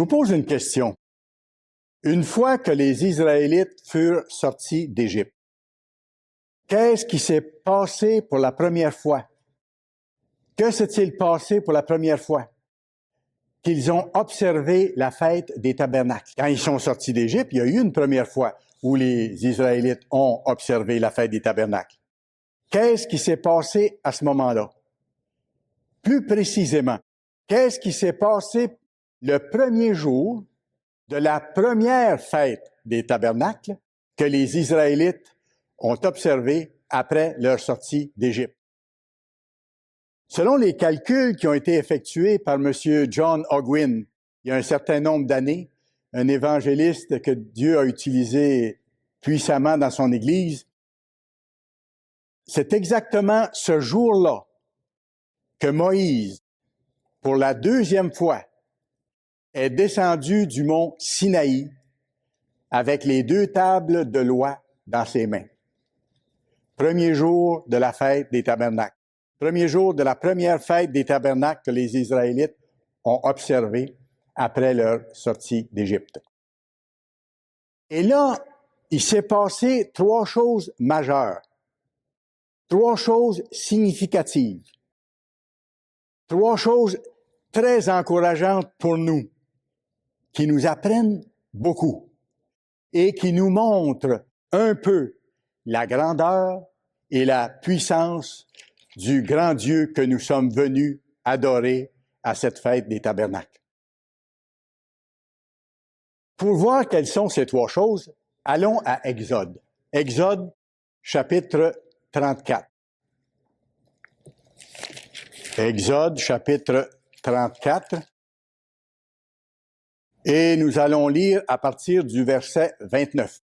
vous pose une question. Une fois que les Israélites furent sortis d'Égypte, qu'est-ce qui s'est passé pour la première fois? Que s'est-il passé pour la première fois? Qu'ils ont observé la fête des tabernacles. Quand ils sont sortis d'Égypte, il y a eu une première fois où les Israélites ont observé la fête des tabernacles. Qu'est-ce qui s'est passé à ce moment-là? Plus précisément, qu'est-ce qui s'est passé le premier jour de la première fête des tabernacles que les Israélites ont observé après leur sortie d'Égypte? Selon les calculs qui ont été effectués par M. John Ogwyn, il y a un certain nombre d'années, un évangéliste que Dieu a utilisé puissamment dans son Église, c'est exactement ce jour-là que Moïse, pour la deuxième fois, est descendu du mont Sinaï avec les 2 tables de loi dans ses mains. Premier jour de la fête des tabernacles. Premier jour de la première fête des tabernacles que les Israélites ont observé après leur sortie d'Égypte. Et là, il s'est passé 3 choses majeures, 3 choses significatives, 3 choses très encourageantes pour nous, qui nous apprennent beaucoup et qui nous montrent un peu la grandeur et la puissance du grand Dieu que nous sommes venus adorer à cette fête des tabernacles. Pour voir quelles sont ces 3 choses, allons à Exode. Exode, chapitre 34. Exode, chapitre 34. Et nous allons lire à partir du verset 29.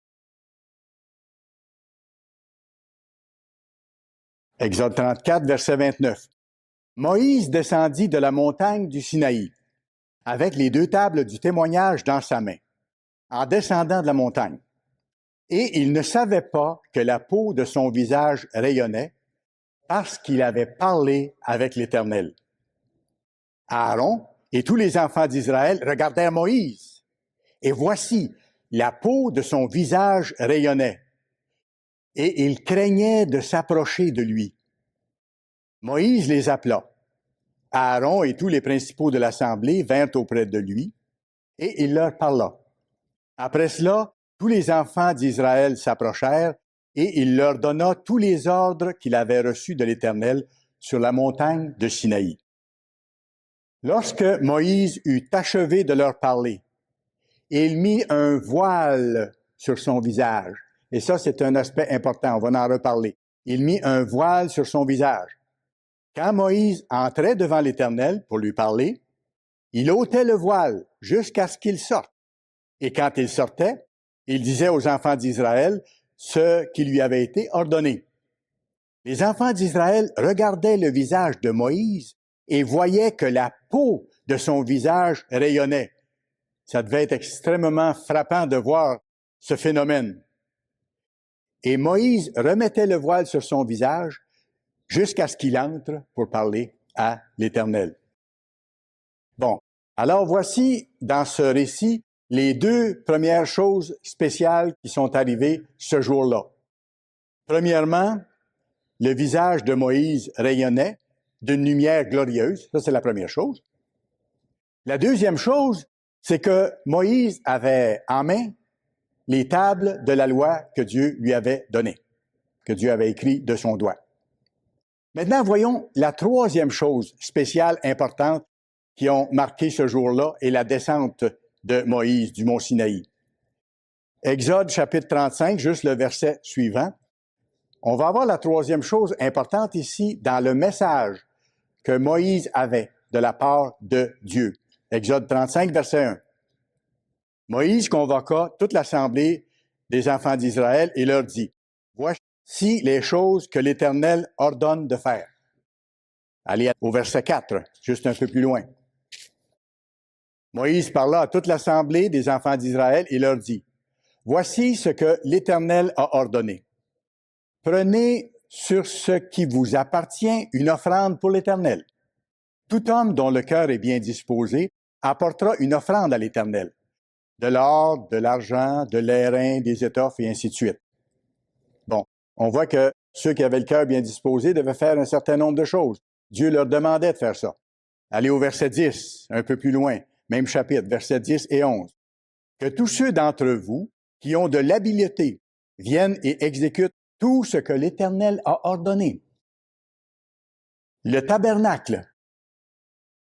Exode 34, verset 29. Moïse descendit de la montagne du Sinaï, avec les 2 tables du témoignage dans sa main, en descendant de la montagne. Et il ne savait pas que la peau de son visage rayonnait, parce qu'il avait parlé avec l'Éternel. Aaron et tous les enfants d'Israël regardèrent Moïse, et voici, la peau de son visage rayonnait, et ils craignaient de s'approcher de lui. Moïse les appela. Aaron et tous les principaux de l'assemblée vinrent auprès de lui, et il leur parla. Après cela, tous les enfants d'Israël s'approchèrent, et il leur donna tous les ordres qu'il avait reçus de l'Éternel sur la montagne de Sinaï. Lorsque Moïse eut achevé de leur parler, il mit un voile sur son visage. Et ça, c'est un aspect important, on va en reparler. Il mit un voile sur son visage. Quand Moïse entrait devant l'Éternel pour lui parler, il ôtait le voile jusqu'à ce qu'il sorte. Et quand il sortait, il disait aux enfants d'Israël ce qui lui avait été ordonné. Les enfants d'Israël regardaient le visage de Moïse et voyaient que la peau de son visage rayonnait. Ça devait être extrêmement frappant de voir ce phénomène. Et Moïse remettait le voile sur son visage jusqu'à ce qu'il entre pour parler à l'Éternel. Bon, alors voici dans ce récit les 2 premières choses spéciales qui sont arrivées ce jour-là. Premièrement, le visage de Moïse rayonnait d'une lumière glorieuse. Ça, c'est la première chose. La deuxième chose, c'est que Moïse avait en main les tables de la loi que Dieu lui avait données, que Dieu avait écrit de son doigt. Maintenant, voyons la troisième chose spéciale, importante, qui ont marqué ce jour-là et la descente de Moïse du mont Sinaï. Exode chapitre 35, juste le verset suivant. On va avoir la troisième chose importante ici dans le message que Moïse avait de la part de Dieu. Exode 35, verset 1. Moïse convoqua toute l'assemblée des enfants d'Israël et leur dit, « Voici les choses que l'Éternel ordonne de faire. » Allez au verset 4, juste un peu plus loin. Moïse parla à toute l'assemblée des enfants d'Israël et leur dit, « Voici ce que l'Éternel a ordonné. Prenez sur ce qui vous appartient une offrande pour l'Éternel. Tout homme dont le cœur est bien disposé apportera une offrande à l'Éternel, de l'or, de l'argent, de l'airain, des étoffes et ainsi de suite. Bon, on voit que ceux qui avaient le cœur bien disposé devaient faire un certain nombre de choses. Dieu leur demandait de faire ça. Allez au verset 10, un peu plus loin, même chapitre, versets 10 et 11. Que tous ceux d'entre vous qui ont de l'habileté viennent et exécutent tout ce que l'Éternel a ordonné. Le tabernacle.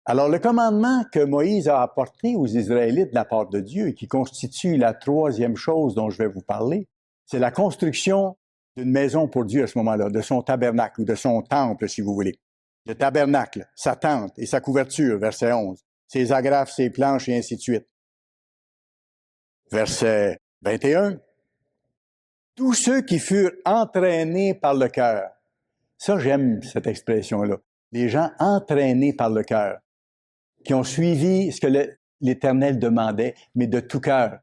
Alors, le commandement que Moïse a apporté aux Israélites de la part de Dieu et qui constitue la troisième chose dont je vais vous parler, c'est la construction d'une maison pour Dieu à ce moment-là, de son tabernacle ou de son temple, si vous voulez. Le tabernacle, sa tente et sa couverture, verset 11, ses agrafes, ses planches et ainsi de suite. Verset 21. Tous ceux qui furent entraînés par le cœur. Ça, j'aime cette expression-là. Les gens entraînés par le cœur, qui ont suivi ce que l'Éternel demandait, mais de tout cœur.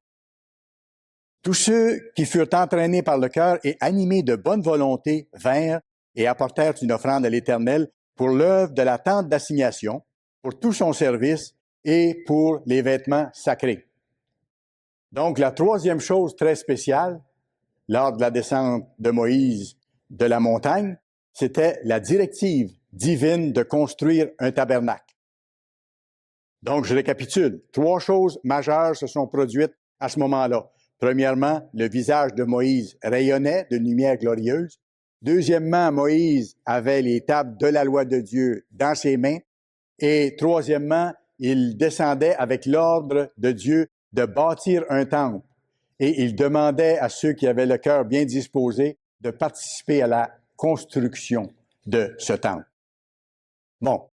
Tous ceux qui furent entraînés par le cœur et animés de bonne volonté vinrent et apportèrent une offrande à l'Éternel pour l'œuvre de la tente d'assignation, pour tout son service et pour les vêtements sacrés. Donc, la troisième chose très spéciale, lors de la descente de Moïse de la montagne, c'était la directive divine de construire un tabernacle. Donc, je récapitule. 3 choses majeures se sont produites à ce moment-là. Premièrement, le visage de Moïse rayonnait de lumière glorieuse. Deuxièmement, Moïse avait les tables de la loi de Dieu dans ses mains. Et troisièmement, il descendait avec l'ordre de Dieu de bâtir un temple. Et il demandait à ceux qui avaient le cœur bien disposé de participer à la construction de ce temple. Bon,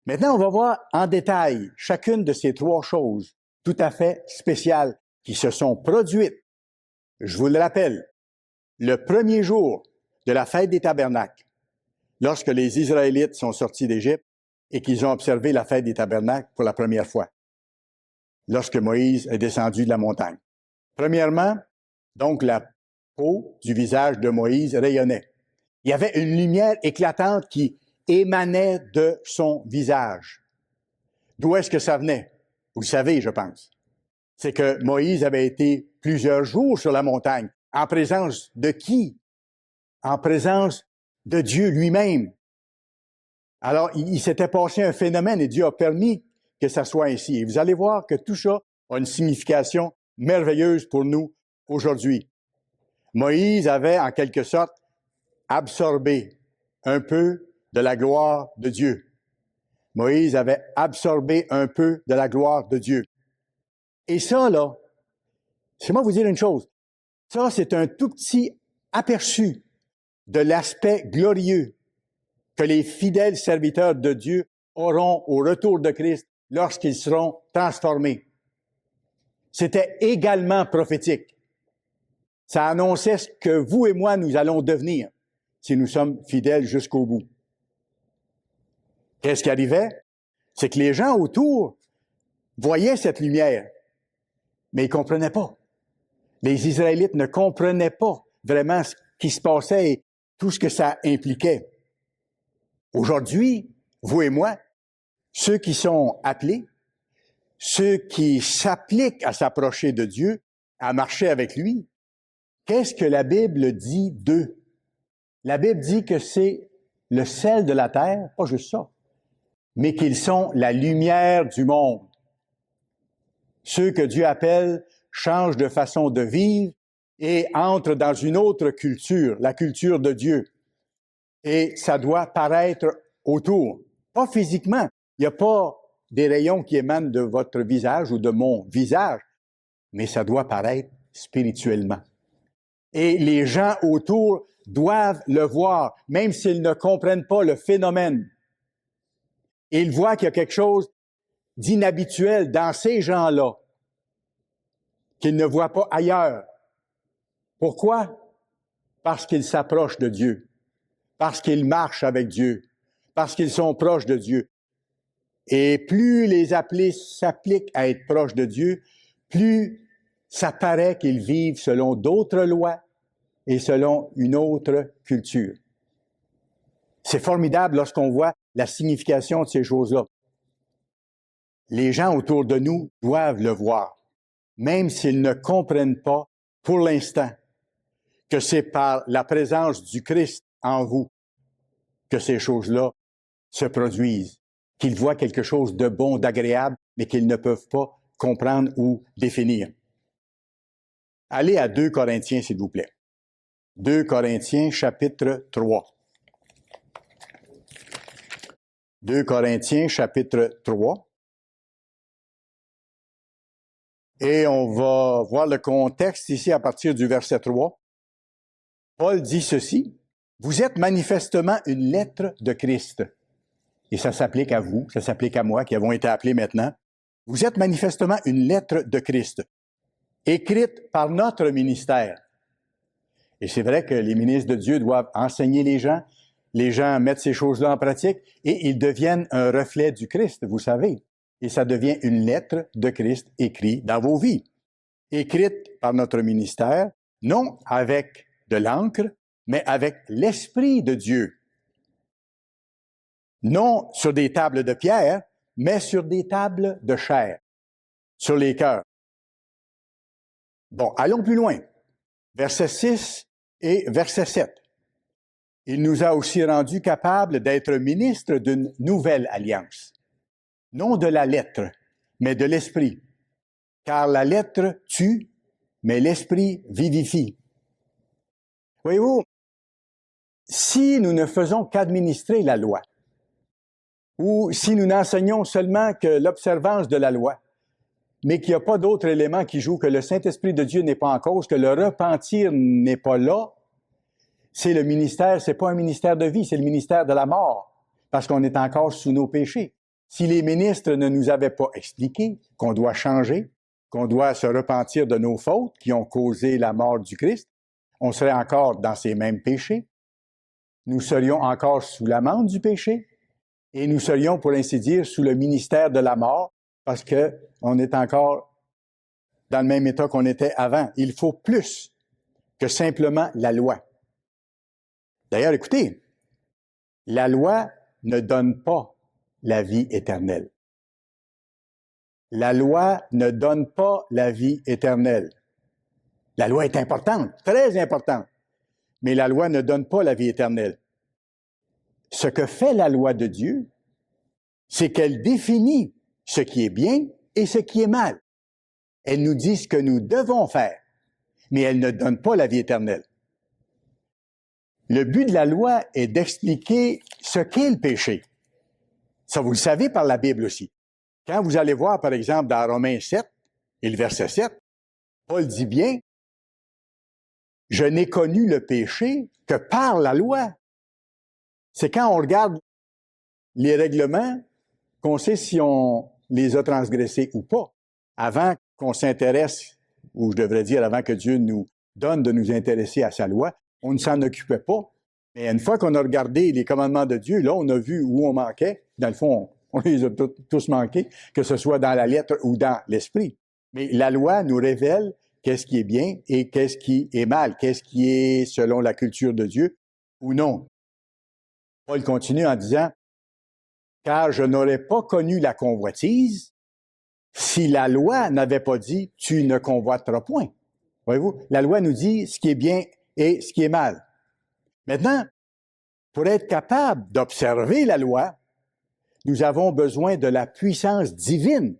maintenant on va voir en détail chacune de ces 3 choses tout à fait spéciales qui se sont produites. Je vous le rappelle, le premier jour de la fête des tabernacles, lorsque les Israélites sont sortis d'Égypte et qu'ils ont observé la fête des tabernacles pour la première fois, lorsque Moïse est descendu de la montagne. Premièrement, donc la peau du visage de Moïse rayonnait. Il y avait une lumière éclatante qui émanait de son visage. D'où est-ce que ça venait? Vous le savez, je pense. C'est que Moïse avait été plusieurs jours sur la montagne. En présence de qui? En présence de Dieu lui-même. Alors, il s'était passé un phénomène et Dieu a permis que ça soit ainsi. Et vous allez voir que tout ça a une signification merveilleuse pour nous aujourd'hui. Moïse avait, en quelque sorte, absorbé un peu de la gloire de Dieu. Moïse avait absorbé un peu de la gloire de Dieu. Et ça, là, laissez-moi vous dire une chose. Ça, c'est un tout petit aperçu de l'aspect glorieux que les fidèles serviteurs de Dieu auront au retour de Christ lorsqu'ils seront transformés. C'était également prophétique. Ça annonçait ce que vous et moi, nous allons devenir si nous sommes fidèles jusqu'au bout. Qu'est-ce qui arrivait? C'est que les gens autour voyaient cette lumière, mais ils ne comprenaient pas. Les Israélites ne comprenaient pas vraiment ce qui se passait et tout ce que ça impliquait. Aujourd'hui, vous et moi, ceux qui sont appelés, ceux qui s'appliquent à s'approcher de Dieu, à marcher avec lui, qu'est-ce que la Bible dit d'eux? La Bible dit que c'est le sel de la terre, pas juste ça, mais qu'ils sont la lumière du monde. Ceux que Dieu appelle changent de façon de vivre et entrent dans une autre culture, la culture de Dieu. Et ça doit paraître autour. Pas physiquement. Il n'y a pas des rayons qui émanent de votre visage ou de mon visage, mais ça doit paraître spirituellement. Et les gens autour doivent le voir, même s'ils ne comprennent pas le phénomène. Ils voient qu'il y a quelque chose d'inhabituel dans ces gens-là, qu'ils ne voient pas ailleurs. Pourquoi? Parce qu'ils s'approchent de Dieu, parce qu'ils marchent avec Dieu, parce qu'ils sont proches de Dieu. Et plus les appelés s'appliquent à être proches de Dieu, plus ça paraît qu'ils vivent selon d'autres lois et selon une autre culture. C'est formidable lorsqu'on voit la signification de ces choses-là. Les gens autour de nous doivent le voir, même s'ils ne comprennent pas pour l'instant que c'est par la présence du Christ en vous que ces choses-là se produisent, qu'ils voient quelque chose de bon, d'agréable, mais qu'ils ne peuvent pas comprendre ou définir. Allez à 2 Corinthiens, s'il vous plaît. 2 Corinthiens, chapitre 3. 2 Corinthiens, chapitre 3. Et on va voir le contexte ici à partir du verset 3. Paul dit ceci, « Vous êtes manifestement une lettre de Christ. » Et ça s'applique à vous, ça s'applique à moi qui avons été appelés maintenant. « Vous êtes manifestement une lettre de Christ, écrite par notre ministère. » Et c'est vrai que les ministres de Dieu doivent enseigner les gens mettent ces choses-là en pratique et ils deviennent un reflet du Christ, vous savez. Et ça devient une lettre de Christ écrite dans vos vies. Écrite par notre ministère, non avec de l'encre, mais avec l'Esprit de Dieu. Non sur des tables de pierre, mais sur des tables de chair, sur les cœurs. Bon, allons plus loin. Verset 6 et verset 7. Il nous a aussi rendus capables d'être ministres d'une nouvelle alliance. Non de la lettre, mais de l'esprit. Car la lettre tue, mais l'esprit vivifie. Voyez-vous, si nous ne faisons qu'administrer la loi, ou si nous n'enseignons seulement que l'observance de la loi, mais qu'il n'y a pas d'autres éléments qui jouent, que le Saint-Esprit de Dieu n'est pas en cause, que le repentir n'est pas là, c'est le ministère, c'est pas un ministère de vie, c'est le ministère de la mort, parce qu'on est encore sous nos péchés. Si les ministres ne nous avaient pas expliqué qu'on doit changer, qu'on doit se repentir de nos fautes qui ont causé la mort du Christ, on serait encore dans ces mêmes péchés. Nous serions encore sous l'amende du péché et nous serions, pour ainsi dire, sous le ministère de la mort parce qu'on est encore dans le même état qu'on était avant. Il faut plus que simplement la loi. D'ailleurs, écoutez, la loi ne donne pas la vie éternelle. La loi ne donne pas la vie éternelle. La loi est importante, très importante, mais la loi ne donne pas la vie éternelle. Ce que fait la loi de Dieu, c'est qu'elle définit ce qui est bien et ce qui est mal. Elle nous dit ce que nous devons faire, mais elle ne donne pas la vie éternelle. Le but de la loi est d'expliquer ce qu'est le péché. Ça, vous le savez par la Bible aussi. Quand vous allez voir, par exemple, dans Romains 7 et le verset 7, Paul dit bien, « Je n'ai connu le péché que par la loi. » C'est quand on regarde les règlements qu'on sait si on les a transgressés ou pas. Avant qu'on s'intéresse, ou je devrais dire avant que Dieu nous donne de nous intéresser à sa loi, on ne s'en occupait pas. Mais une fois qu'on a regardé les commandements de Dieu, là, on a vu où on manquait. Dans le fond, on les a tous manqués, que ce soit dans la lettre ou dans l'esprit. Mais la loi nous révèle qu'est-ce qui est bien et qu'est-ce qui est mal, qu'est-ce qui est selon la culture de Dieu ou non. Paul continue en disant, « Car je n'aurais pas connu la convoitise si la loi n'avait pas dit « tu ne convoiteras point ». Voyez-vous, la loi nous dit ce qui est bien et ce qui est mal. Maintenant, pour être capable d'observer la loi, nous avons besoin de la puissance divine.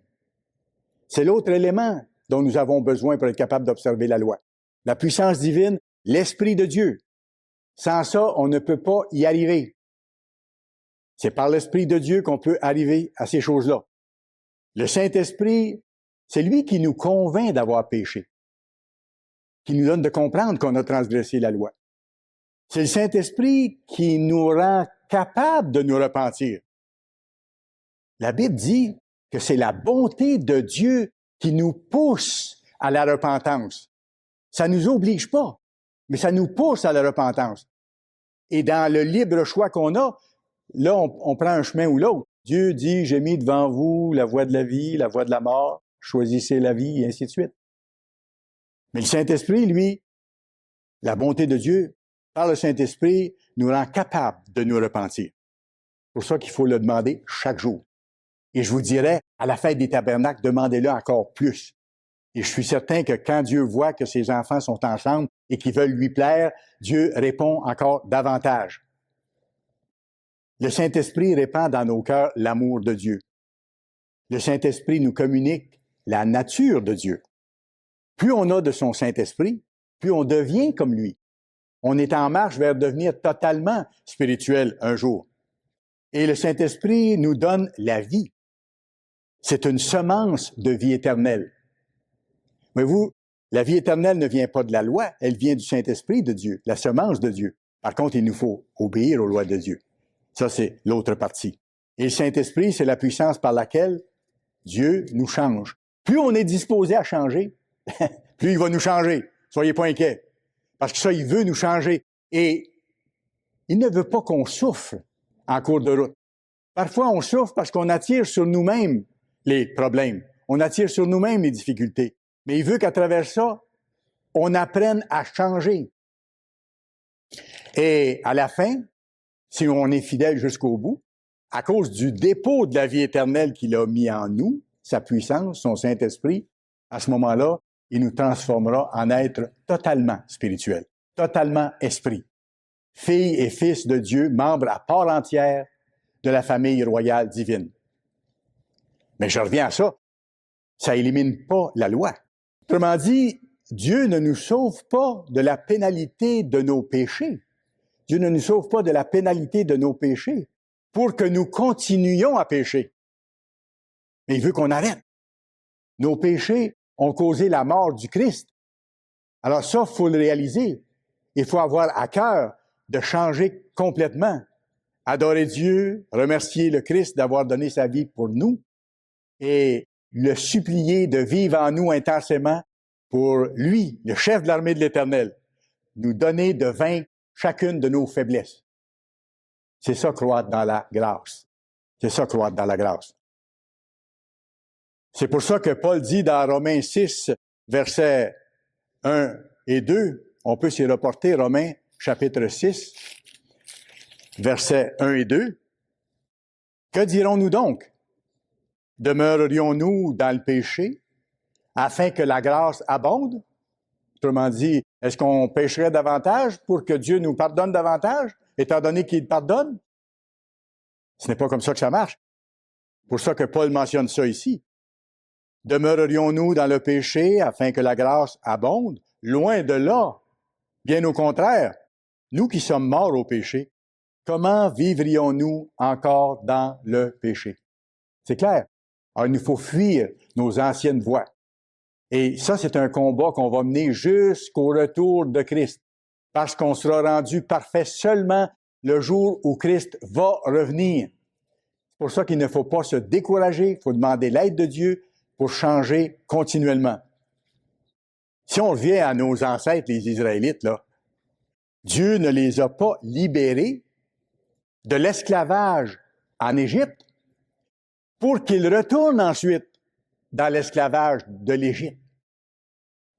C'est l'autre élément dont nous avons besoin pour être capable d'observer la loi. La puissance divine, l'Esprit de Dieu. Sans ça, on ne peut pas y arriver. C'est par l'Esprit de Dieu qu'on peut arriver à ces choses-là. Le Saint-Esprit, c'est lui qui nous convainc d'avoir péché, qui nous donne de comprendre qu'on a transgressé la loi. C'est le Saint-Esprit qui nous rend capables de nous repentir. La Bible dit que c'est la bonté de Dieu qui nous pousse à la repentance. Ça nous oblige pas, mais ça nous pousse à la repentance. Et dans le libre choix qu'on a, là, on prend un chemin ou l'autre. Dieu dit, j'ai mis devant vous la voie de la vie, la voie de la mort, choisissez la vie, et ainsi de suite. Mais le Saint-Esprit, lui, la bonté de Dieu, par le Saint-Esprit, nous rend capables de nous repentir. C'est pour ça qu'il faut le demander chaque jour. Et je vous dirais, à la fête des tabernacles, demandez-le encore plus. Et je suis certain que quand Dieu voit que ses enfants sont ensemble et qu'ils veulent lui plaire, Dieu répond encore davantage. Le Saint-Esprit répand dans nos cœurs l'amour de Dieu. Le Saint-Esprit nous communique la nature de Dieu. Plus on a de son Saint-Esprit, plus on devient comme lui. On est en marche vers devenir totalement spirituel un jour. Et le Saint-Esprit nous donne la vie. C'est une semence de vie éternelle. Voyez-vous, la vie éternelle ne vient pas de la loi, elle vient du Saint-Esprit de Dieu, la semence de Dieu. Par contre, il nous faut obéir aux lois de Dieu. Ça, c'est l'autre partie. Et le Saint-Esprit, c'est la puissance par laquelle Dieu nous change. Plus on est disposé à changer, plus il va nous changer. Soyez pas inquiets. Parce que ça, il veut nous changer. Et il ne veut pas qu'on souffre en cours de route. Parfois, on souffre parce qu'on attire sur nous-mêmes les problèmes. On attire sur nous-mêmes les difficultés. Mais il veut qu'à travers ça, on apprenne à changer. Et à la fin, si on est fidèle jusqu'au bout, à cause du dépôt de la vie éternelle qu'il a mis en nous, sa puissance, son Saint-Esprit, à ce moment-là, il nous transformera en êtres totalement spirituels, totalement esprit. Filles et fils de Dieu, membres à part entière de la famille royale divine. Mais je reviens à ça. Ça élimine pas la loi. Autrement dit, Dieu ne nous sauve pas de la pénalité de nos péchés. Dieu ne nous sauve pas de la pénalité de nos péchés pour que nous continuions à pécher. Mais il veut qu'on arrête. Nos péchés ont causé la mort du Christ. Alors ça, il faut le réaliser. Il faut avoir à cœur de changer complètement. Adorer Dieu, remercier le Christ d'avoir donné sa vie pour nous et le supplier de vivre en nous intensément pour lui, le chef de l'armée de l'Éternel, nous donner de vaincre chacune de nos faiblesses. C'est ça, croître dans la grâce. C'est ça, croître dans la grâce. C'est pour ça que Paul dit dans Romains 6, versets 1 et 2, on peut s'y reporter, Romains chapitre 6, versets 1 et 2. Que dirons-nous donc? Demeurerions-nous dans le péché afin que la grâce abonde? Autrement dit, est-ce qu'on pécherait davantage pour que Dieu nous pardonne davantage, étant donné qu'il pardonne? Ce n'est pas comme ça que ça marche. C'est pour ça que Paul mentionne ça ici. Demeurerions-nous dans le péché afin que la grâce abonde? Loin de là. Bien au contraire, nous qui sommes morts au péché, comment vivrions-nous encore dans le péché? C'est clair. Alors, il nous faut fuir nos anciennes voies. Et ça, c'est un combat qu'on va mener jusqu'au retour de Christ, parce qu'on sera rendu parfait seulement le jour où Christ va revenir. C'est pour ça qu'il ne faut pas se décourager, il faut demander l'aide de Dieu pour changer continuellement. Si on revient à nos ancêtres, les Israélites, là, Dieu ne les a pas libérés de l'esclavage en Égypte pour qu'ils retournent ensuite dans l'esclavage de l'Égypte.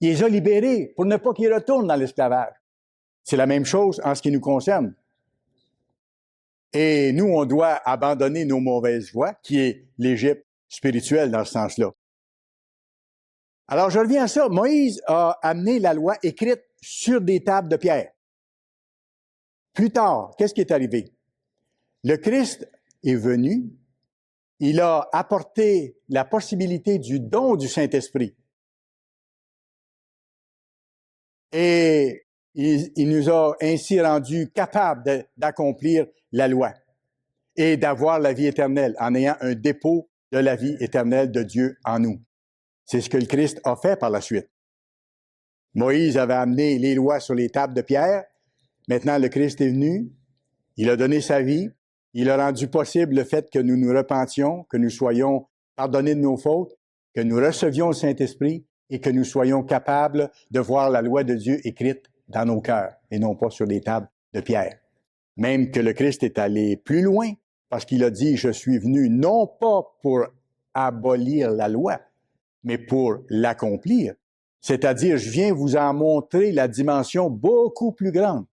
Il les a libérés pour ne pas qu'ils retournent dans l'esclavage. C'est la même chose en ce qui nous concerne. Et nous, on doit abandonner nos mauvaises voies, qui est l'Égypte spirituelle dans ce sens-là. Alors, je reviens à ça. Moïse a amené la loi écrite sur des tables de pierre. Plus tard, qu'est-ce qui est arrivé? Le Christ est venu, il a apporté la possibilité du don du Saint-Esprit. Et il nous a ainsi rendus capables d'accomplir la loi et d'avoir la vie éternelle en ayant un dépôt de la vie éternelle de Dieu en nous. C'est ce que le Christ a fait par la suite. Moïse avait amené les lois sur les tables de pierre. Maintenant, le Christ est venu. Il a donné sa vie. Il a rendu possible le fait que nous nous repentions, que nous soyons pardonnés de nos fautes, que nous recevions le Saint-Esprit et que nous soyons capables de voir la loi de Dieu écrite dans nos cœurs et non pas sur des tables de pierre. Même que le Christ est allé plus loin parce qu'il a dit « Je suis venu non pas pour abolir la loi, mais pour l'accomplir. » C'est-à-dire, je viens vous en montrer la dimension beaucoup plus grande.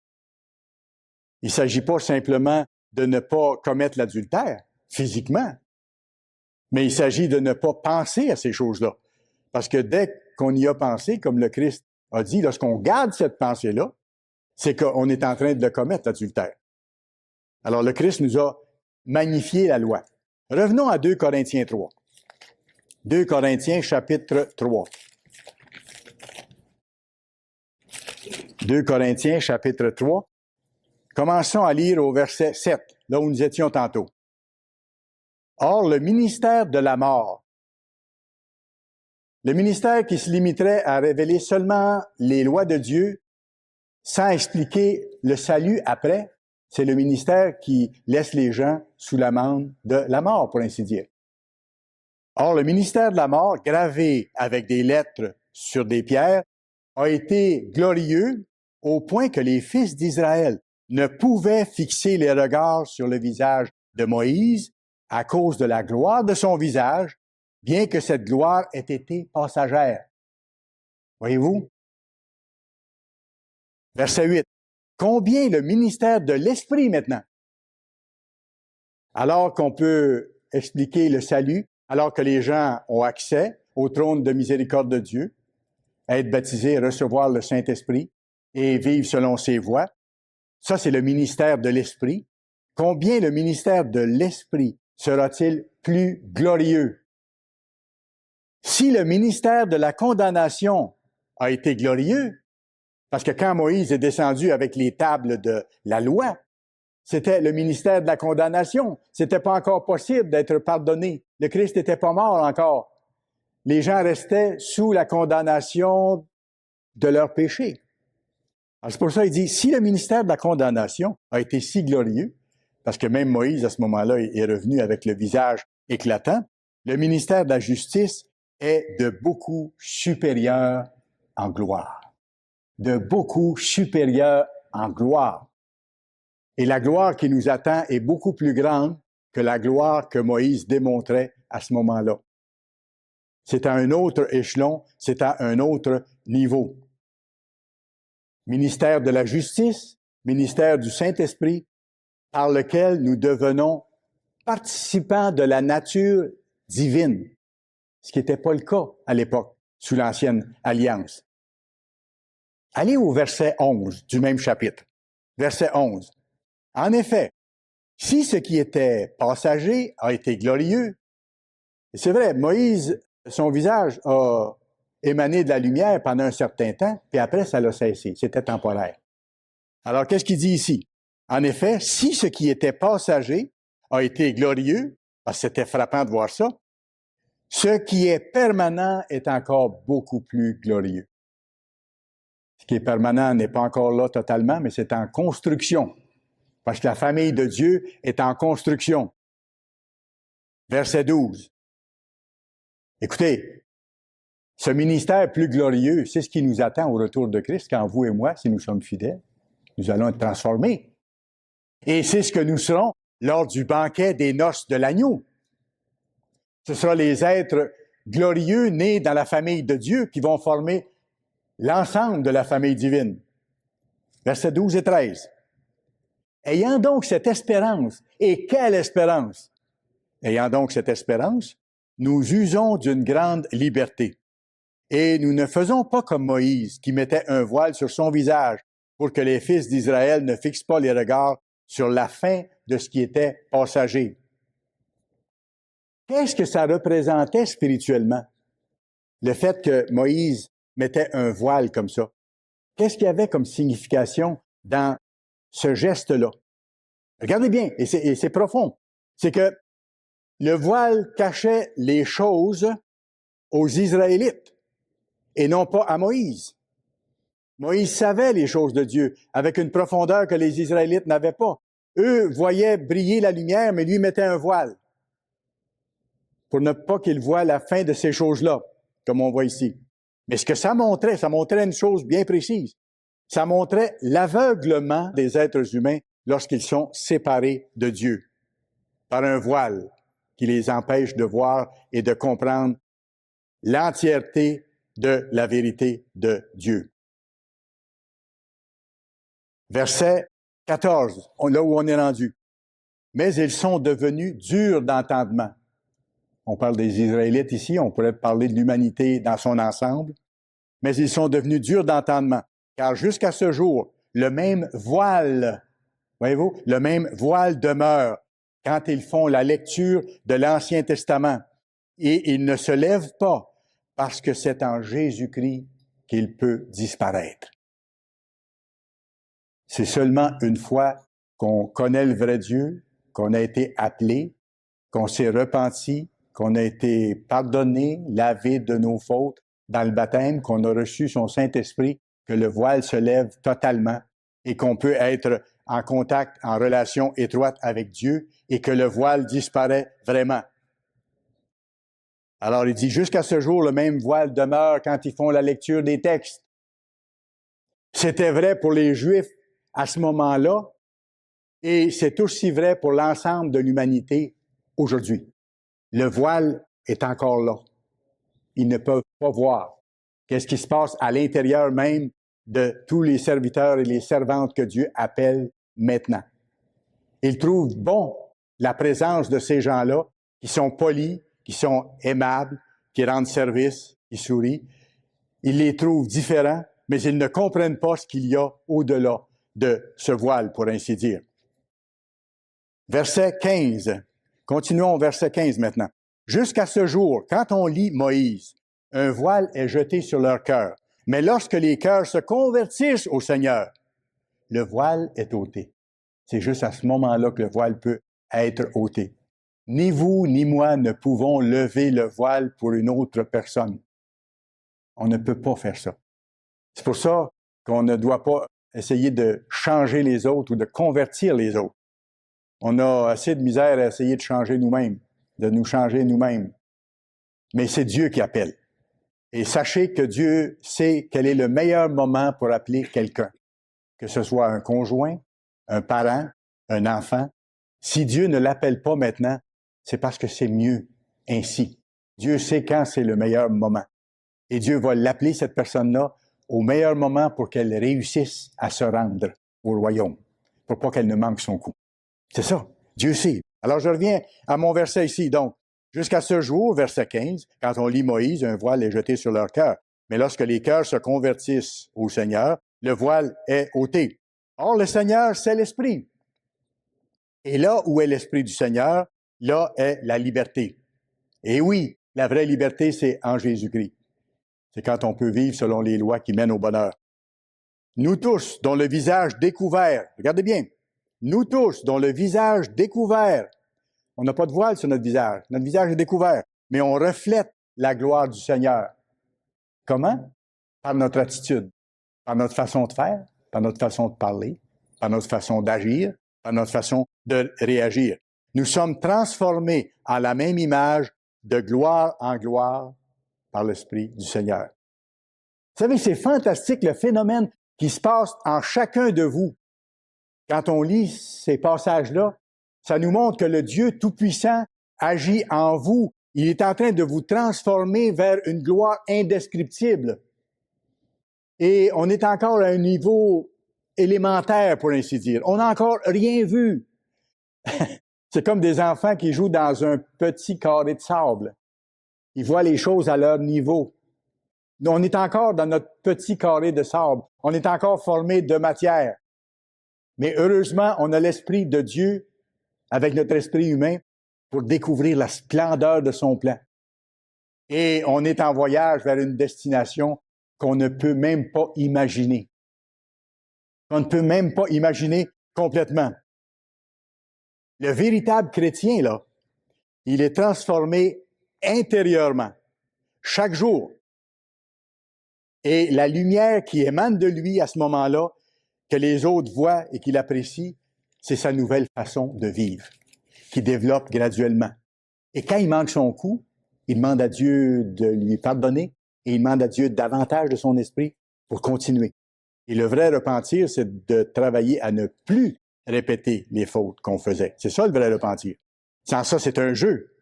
Il ne s'agit pas simplement de ne pas commettre l'adultère physiquement, Mais il s'agit de ne pas penser à ces choses-là. Parce que dès qu'on y a pensé, comme le Christ a dit, lorsqu'on garde cette pensée-là, c'est qu'on est en train de le commettre, l'adultère. Alors, le Christ nous a magnifié la loi. Revenons à 2 Corinthiens 3. 2 Corinthiens, chapitre 3. 2 Corinthiens, chapitre 3. Commençons à lire au verset 7, là où nous étions tantôt. Or, le ministère de la mort, le ministère qui se limiterait à révéler seulement les lois de Dieu sans expliquer le salut après, c'est le ministère qui laisse les gens sous l'amende de la mort, pour ainsi dire. Or, le ministère de la mort, gravé avec des lettres sur des pierres, a été glorieux au point que les fils d'Israël ne pouvaient fixer les regards sur le visage de Moïse à cause de la gloire de son visage, bien que cette gloire ait été passagère. Voyez-vous? Verset 8. Combien le ministère de l'Esprit maintenant? Alors qu'on peut expliquer le salut, alors que les gens ont accès au trône de miséricorde de Dieu, à être baptisés, recevoir le Saint-Esprit et vivre selon ses voies. Ça, c'est le ministère de l'Esprit. Combien le ministère de l'Esprit sera-t-il plus glorieux? Si le ministère de la condamnation a été glorieux, parce que quand Moïse est descendu avec les tables de la loi, c'était le ministère de la condamnation. C'était pas encore possible d'être pardonné. Le Christ n'était pas mort encore. Les gens restaient sous la condamnation de leurs péchés. Alors c'est pour ça qu'il dit, si le ministère de la condamnation a été si glorieux, parce que même Moïse, à ce moment-là, est revenu avec le visage éclatant, le ministère de la justice est de beaucoup supérieur en gloire. De beaucoup supérieur en gloire. Et la gloire qui nous attend est beaucoup plus grande que la gloire que Moïse démontrait à ce moment-là. C'est à un autre échelon, c'est à un autre niveau. Ministère de la justice, ministère du Saint-Esprit, par lequel nous devenons participants de la nature divine, ce qui n'était pas le cas à l'époque, sous l'Ancienne Alliance. Allez au verset 11 du même chapitre. Verset 11. En effet, si ce qui était passager a été glorieux, et c'est vrai, Moïse, son visage a émané de la lumière pendant un certain temps, puis après, ça l'a cessé. C'était temporaire. Alors, qu'est-ce qu'il dit ici? En effet, si ce qui était passager a été glorieux, parce que c'était frappant de voir ça, ce qui est permanent est encore beaucoup plus glorieux. Ce qui est permanent n'est pas encore là totalement, mais c'est en construction. Parce que la famille de Dieu est en construction. Verset 12. Écoutez, ce ministère plus glorieux, c'est ce qui nous attend au retour de Christ, quand vous et moi, si nous sommes fidèles, nous allons être transformés. Et c'est ce que nous serons lors du banquet des noces de l'agneau. Ce sera les êtres glorieux nés dans la famille de Dieu qui vont former l'ensemble de la famille divine. Versets 12 et 13. Ayant donc cette espérance, et quelle espérance! Ayant donc cette espérance, nous usons d'une grande liberté. Et nous ne faisons pas comme Moïse, qui mettait un voile sur son visage pour que les fils d'Israël ne fixent pas les regards sur la fin de ce qui était passager. Qu'est-ce que ça représentait spirituellement? Le fait que Moïse mettait un voile comme ça. Qu'est-ce qu'il y avait comme signification dans ce geste-là? Regardez bien, et c'est profond. C'est que le voile cachait les choses aux Israélites et non pas à Moïse. Moïse savait les choses de Dieu avec une profondeur que les Israélites n'avaient pas. Eux voyaient briller la lumière, mais lui mettait un voile pour ne pas qu'ils voient la fin de ces choses-là, comme on voit ici. Mais ce que ça montrait une chose bien précise. Ça montrait l'aveuglement des êtres humains lorsqu'ils sont séparés de Dieu par un voile qui les empêche de voir et de comprendre l'entièreté de la vérité de Dieu. Verset 14, là où on est rendu. Mais ils sont devenus durs d'entendement. On parle des Israélites ici, on pourrait parler de l'humanité dans son ensemble. Mais ils sont devenus durs d'entendement, car jusqu'à ce jour, le même voile, voyez-vous, le même voile demeure quand ils font la lecture de l'Ancien Testament. Et il ne se lève pas parce que c'est en Jésus-Christ qu'il peut disparaître. C'est seulement une fois qu'on connaît le vrai Dieu, qu'on a été appelé, qu'on s'est repenti, qu'on a été pardonné, lavé de nos fautes dans le baptême, qu'on a reçu son Saint-Esprit, que le voile se lève totalement et qu'on peut être en contact, en relation étroite avec Dieu et que le voile disparaît vraiment. Alors, il dit, jusqu'à ce jour, le même voile demeure quand ils font la lecture des textes. C'était vrai pour les Juifs à ce moment-là, et c'est aussi vrai pour l'ensemble de l'humanité aujourd'hui. Le voile est encore là. Ils ne peuvent pas voir qu'est-ce qui se passe à l'intérieur même de tous les serviteurs et les servantes que Dieu appelle maintenant. Ils trouvent bon la présence de ces gens-là qui sont polis, qui sont aimables, qui rendent service, qui sourient. Ils les trouvent différents, mais ils ne comprennent pas ce qu'il y a au-delà de ce voile, pour ainsi dire. Verset 15. Continuons au verset 15 maintenant. Jusqu'à ce jour, quand on lit Moïse, un voile est jeté sur leur cœur. Mais lorsque les cœurs se convertissent au Seigneur, le voile est ôté. C'est juste à ce moment-là que le voile peut être ôté. Ni vous, ni moi ne pouvons lever le voile pour une autre personne. On ne peut pas faire ça. C'est pour ça qu'on ne doit pas essayer de changer les autres ou de convertir les autres. On a assez de misère à essayer de changer nous-mêmes, de nous changer nous-mêmes. Mais c'est Dieu qui appelle. Et sachez que Dieu sait quel est le meilleur moment pour appeler quelqu'un, que ce soit un conjoint, un parent, un enfant. Si Dieu ne l'appelle pas maintenant, c'est parce que c'est mieux ainsi. Dieu sait quand c'est le meilleur moment. Et Dieu va l'appeler, cette personne-là, au meilleur moment pour qu'elle réussisse à se rendre au royaume, pour pas qu'elle ne manque son coup. C'est ça. Dieu sait. Alors, je reviens à mon verset ici. Donc, jusqu'à ce jour, verset 15, quand on lit Moïse, un voile est jeté sur leur cœur. Mais lorsque les cœurs se convertissent au Seigneur, le voile est ôté. Or, le Seigneur, c'est l'Esprit. Et là où est l'Esprit du Seigneur, là est la liberté. Et oui, la vraie liberté, c'est en Jésus-Christ. C'est quand on peut vivre selon les lois qui mènent au bonheur. Nous tous, dont le visage découvert, regardez bien, nous tous, dont le visage découvert, on n'a pas de voile sur notre visage est découvert, mais on reflète la gloire du Seigneur. Comment? Par notre attitude, par notre façon de faire, par notre façon de parler, par notre façon d'agir, par notre façon de réagir. Nous sommes transformés en la même image de gloire en gloire par l'Esprit du Seigneur. Vous savez, c'est fantastique le phénomène qui se passe en chacun de vous. Quand on lit ces passages-là, ça nous montre que le Dieu Tout-Puissant agit en vous. Il est en train de vous transformer vers une gloire indescriptible. Et on est encore à un niveau élémentaire, pour ainsi dire. On n'a encore rien vu. C'est comme des enfants qui jouent dans un petit carré de sable. Ils voient les choses à leur niveau. On est encore dans notre petit carré de sable. On est encore formé de matière. Mais heureusement, on a l'Esprit de Dieu avec notre esprit humain pour découvrir la splendeur de son plan. Et on est en voyage vers une destination qu'on ne peut même pas imaginer. Qu'on ne peut même pas imaginer complètement. Le véritable chrétien, là, il est transformé intérieurement, chaque jour. Et la lumière qui émane de lui à ce moment-là, que les autres voient et qu'il apprécie, c'est sa nouvelle façon de vivre, qui développe graduellement. Et quand il manque son coup, il demande à Dieu de lui pardonner et il demande à Dieu davantage de son esprit pour continuer. Et le vrai repentir, c'est de travailler à ne plus répéter les fautes qu'on faisait. C'est ça le vrai repentir. Sans ça, c'est un jeu.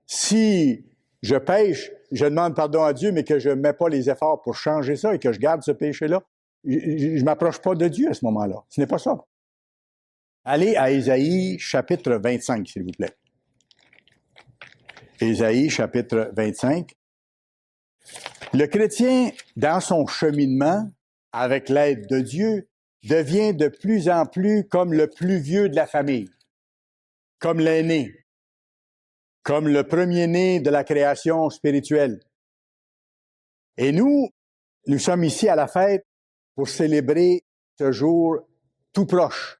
Si je pêche, je demande pardon à Dieu, mais que je ne mets pas les efforts pour changer ça et que je garde ce péché-là, je ne m'approche pas de Dieu à ce moment-là. Ce n'est pas ça. Allez à Ésaïe, chapitre 25, s'il vous plaît. Ésaïe, chapitre 25. Le chrétien, dans son cheminement, avec l'aide de Dieu, devient de plus en plus comme le plus vieux de la famille, comme l'aîné, comme le premier-né de la création spirituelle. Et nous sommes ici à la fête pour célébrer ce jour tout proche,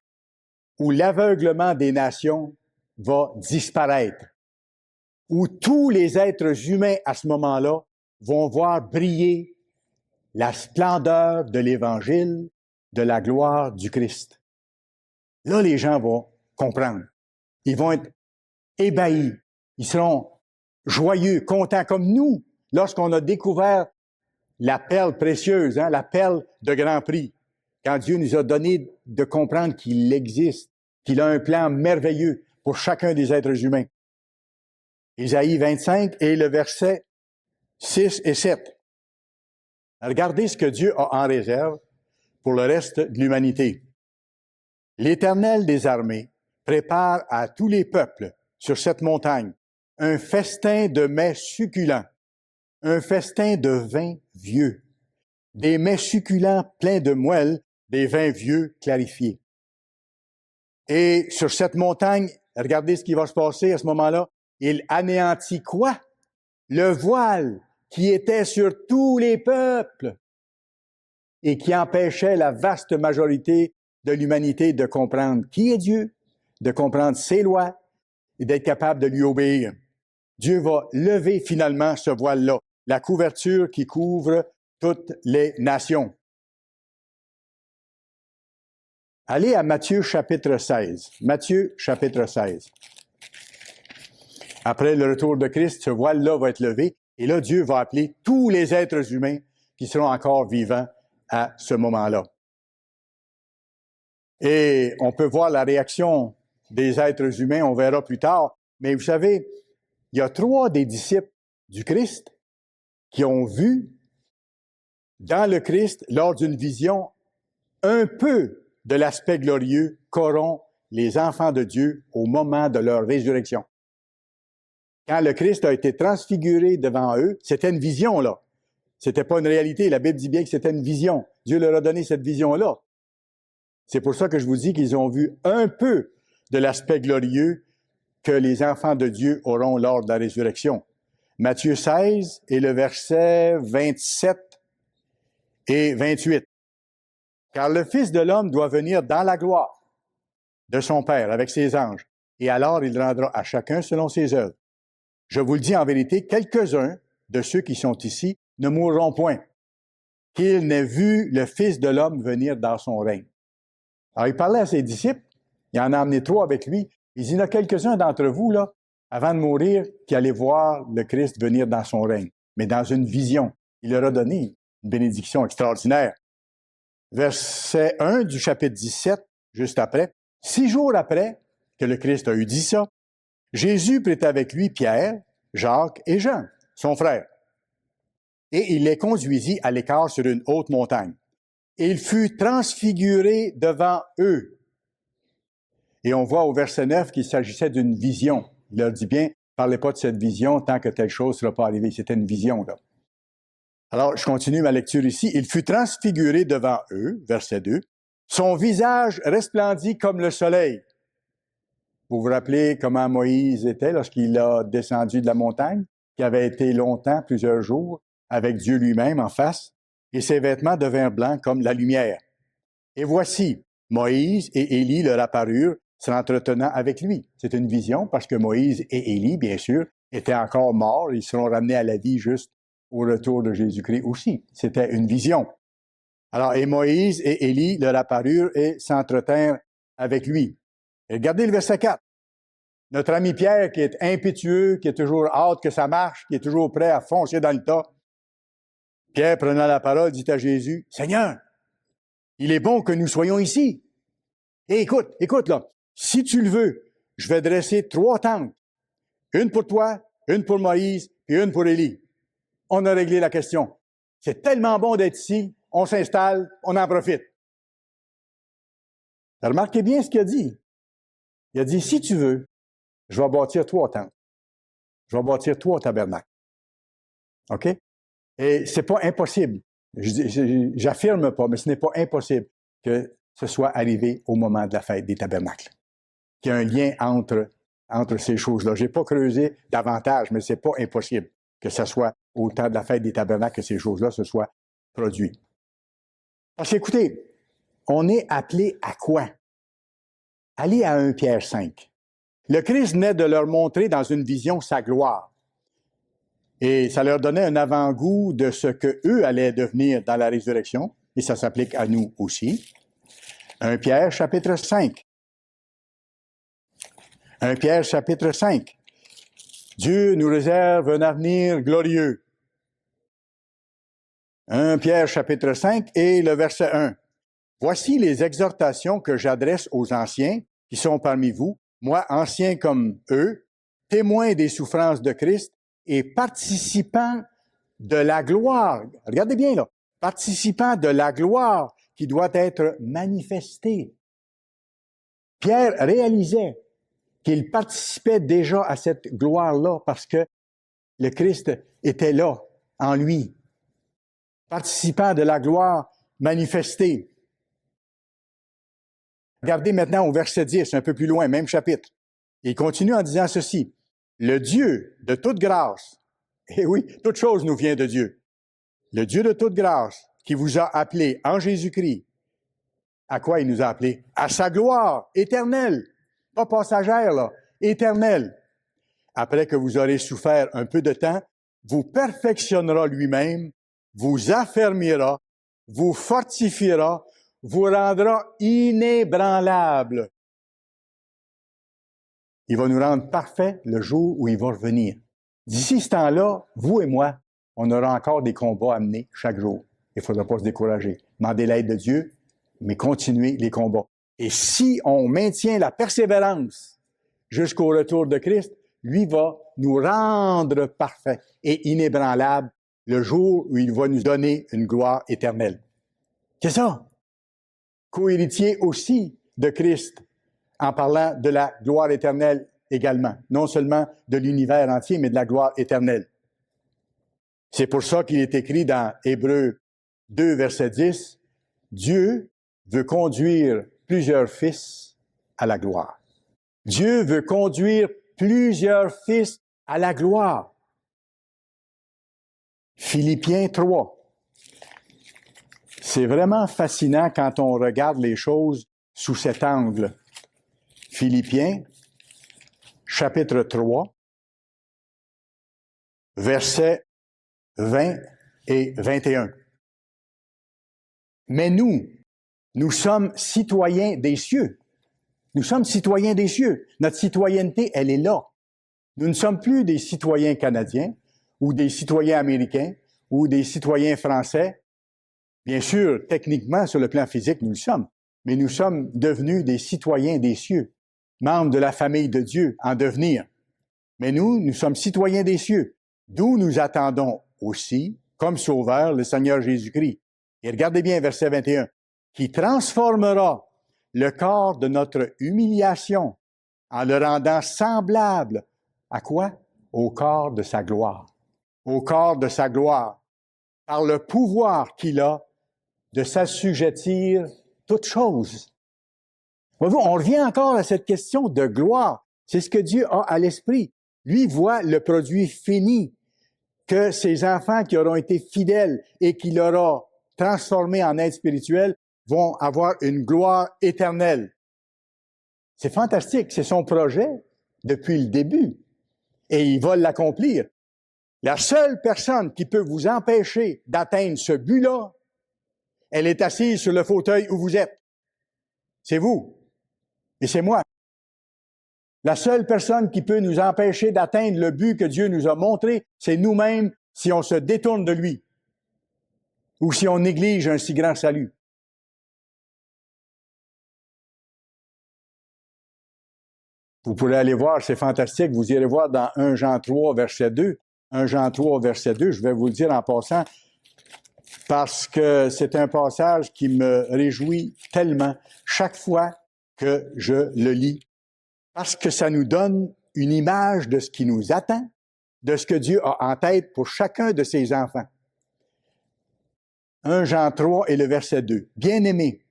où l'aveuglement des nations va disparaître, où tous les êtres humains à ce moment-là vont voir briller la splendeur de l'Évangile, de la gloire du Christ. Là, les gens vont comprendre. Ils vont être ébahis. Ils seront joyeux, contents, comme nous, lorsqu'on a découvert la perle précieuse, la perle de grand prix, quand Dieu nous a donné de comprendre qu'il existe, qu'il a un plan merveilleux pour chacun des êtres humains. Ésaïe 25 et le verset 6 et 7. Regardez ce que Dieu a en réserve pour le reste de l'humanité. L'Éternel des armées prépare à tous les peuples sur cette montagne un festin de mets succulents, un festin de vins vieux, des mets succulents pleins de moelle, des vins vieux clarifiés. Et sur cette montagne, regardez ce qui va se passer à ce moment-là. Il anéantit quoi? Le voile qui était sur tous les peuples et qui empêchait la vaste majorité de l'humanité de comprendre qui est Dieu, de comprendre ses lois et d'être capable de lui obéir. Dieu va lever finalement ce voile-là, la couverture qui couvre toutes les nations. Allez à Matthieu chapitre 16. Matthieu chapitre 16. Après le retour de Christ, ce voile-là va être levé et là, Dieu va appeler tous les êtres humains qui seront encore vivants à ce moment-là. Et on peut voir la réaction des êtres humains, on verra plus tard, mais vous savez, il y a 3 des disciples du Christ qui ont vu dans le Christ, lors d'une vision, un peu de l'aspect glorieux qu'auront les enfants de Dieu au moment de leur résurrection. Quand le Christ a été transfiguré devant eux, c'était une vision, là. C'était pas une réalité. La Bible dit bien que c'était une vision. Dieu leur a donné cette vision-là. C'est pour ça que je vous dis qu'ils ont vu un peu de l'aspect glorieux que les enfants de Dieu auront lors de la résurrection. Matthieu 16 et le verset 27 et 28. Car le Fils de l'homme doit venir dans la gloire de son Père avec ses anges, et alors il rendra à chacun selon ses œuvres. Je vous le dis en vérité, quelques-uns de ceux qui sont ici ne mourront point, qu'ils n'aient vu le Fils de l'homme venir dans son règne. Alors, il parlait à ses disciples, il en a amené 3 avec lui. Il dit, il y en a quelques-uns d'entre vous, là, avant de mourir, qui allaient voir le Christ venir dans son règne, mais dans une vision. Il leur a donné une bénédiction extraordinaire. Verset 1 du chapitre 17, juste après. 6 jours après que le Christ a eu dit ça, Jésus prit avec lui Pierre, Jacques et Jean, son frère. Et il les conduisit à l'écart sur une haute montagne. Et il fut transfiguré devant eux. Et on voit au verset 9 qu'il s'agissait d'une vision. Il leur dit bien, parlez pas de cette vision tant que telle chose ne sera pas arrivée. C'était une vision, là. Alors, je continue ma lecture ici. Il fut transfiguré devant eux, verset 2. Son visage resplendit comme le soleil. Vous vous rappelez comment Moïse était lorsqu'il a descendu de la montagne, qui avait été longtemps, plusieurs jours, avec Dieu lui-même en face, et ses vêtements devinrent blancs comme la lumière. Et voici, Moïse et Élie leur apparurent, s'entretenant avec lui. C'est une vision parce que Moïse et Élie, bien sûr, étaient encore morts. Ils seront ramenés à la vie juste au retour de Jésus-Christ aussi. C'était une vision. Alors, et Moïse et Élie leur apparurent et s'entretinrent avec lui. Et regardez le verset 4. Notre ami Pierre, qui est impétueux, qui est toujours hâte que ça marche, qui est toujours prêt à foncer dans le tas, Pierre, prenant la parole, dit à Jésus, « Seigneur, il est bon que nous soyons ici. Et écoute là, si tu le veux, je vais dresser 3 tentes. Une pour toi, une pour Moïse, et une pour Élie. » On a réglé la question. C'est tellement bon d'être ici, on s'installe, on en profite. Remarquez bien ce qu'il a dit. Il a dit, si tu veux, je vais bâtir 3 tentes. Je vais bâtir 3 tabernacles. OK? Et c'est pas impossible. J'affirme pas, mais ce n'est pas impossible que ce soit arrivé au moment de la fête des tabernacles. Qu'il y a un lien entre ces choses-là. J'ai pas creusé davantage, mais c'est pas impossible que ce soit au temps de la fête des tabernacles que ces choses-là se soient produites. Parce qu'écoutez, on est appelé à quoi? Allez à 1 Pierre 5. Le Christ venait de leur montrer dans une vision sa gloire. Et ça leur donnait un avant-goût de ce qu'eux allaient devenir dans la résurrection. Et ça s'applique à nous aussi. 1 Pierre, chapitre 5. 1 Pierre, chapitre 5. Dieu nous réserve un avenir glorieux. 1 Pierre, chapitre 5 et le verset 1. Voici les exhortations que j'adresse aux anciens qui sont parmi vous, moi, anciens comme eux, témoins des souffrances de Christ et participants de la gloire. Regardez bien là. Participants de la gloire qui doit être manifestée. Pierre réalisait qu'il participait déjà à cette gloire-là parce que le Christ était là, en lui. Participant de la gloire manifestée. Regardez maintenant au verset 10, un peu plus loin, même chapitre. Il continue en disant ceci. Le Dieu de toute grâce, et oui, toute chose nous vient de Dieu. Le Dieu de toute grâce qui vous a appelés en Jésus-Christ. À quoi il nous a appelés? À sa gloire éternelle. Pas passagère, là. Éternelle. Après que vous aurez souffert un peu de temps, vous perfectionnera lui-même, vous affermira, vous fortifiera, vous rendra inébranlable. Il va nous rendre parfaits le jour où il va revenir. D'ici ce temps-là, vous et moi, on aura encore des combats à mener chaque jour. Il ne faudra pas se décourager. Demandez l'aide de Dieu, mais continuez les combats. Et si on maintient la persévérance jusqu'au retour de Christ, lui va nous rendre parfaits et inébranlables le jour où il va nous donner une gloire éternelle. C'est ça. Co-héritier aussi de Christ, en parlant de la gloire éternelle également. Non seulement de l'univers entier, mais de la gloire éternelle. C'est pour ça qu'il est écrit dans Hébreux 2, verset 10, Dieu veut conduire plusieurs fils à la gloire. Dieu veut conduire plusieurs fils à la gloire. Philippiens 3. C'est vraiment fascinant quand on regarde les choses sous cet angle. Philippiens, chapitre 3, versets 20 et 21. Mais nous sommes citoyens des cieux. Nous sommes citoyens des cieux. Notre citoyenneté, elle est là. Nous ne sommes plus des citoyens canadiens ou des citoyens américains ou des citoyens français. Bien sûr, techniquement, sur le plan physique, nous le sommes, mais nous sommes devenus des citoyens des cieux, membres de la famille de Dieu en devenir. Mais nous sommes citoyens des cieux, d'où nous attendons aussi, comme sauveur, le Seigneur Jésus-Christ. Et regardez bien verset 21, qui transformera le corps de notre humiliation en le rendant semblable à quoi? Au corps de sa gloire. Au corps de sa gloire, par le pouvoir qu'il a de s'assujettir toutes choses. Voyez-vous, on revient encore à cette question de gloire. C'est ce que Dieu a à l'esprit. Lui voit le produit fini, que ses enfants qui auront été fidèles et qu'il aura transformés en êtres spirituels vont avoir une gloire éternelle. C'est fantastique, c'est son projet depuis le début. Et il va l'accomplir. La seule personne qui peut vous empêcher d'atteindre ce but-là, elle est assise sur le fauteuil où vous êtes. C'est vous. Et c'est moi. La seule personne qui peut nous empêcher d'atteindre le but que Dieu nous a montré, c'est nous-mêmes si on se détourne de lui ou si on néglige un si grand salut. Vous pourrez aller voir, c'est fantastique, vous irez voir dans 1 Jean 3, verset 2. 1 Jean 3, verset 2, je vais vous le dire en passant, parce que c'est un passage qui me réjouit tellement chaque fois que je le lis, parce que ça nous donne une image de ce qui nous attend de ce que Dieu a en tête pour chacun de ses enfants. 1 Jean 3 et le verset 2. Bien-aimés,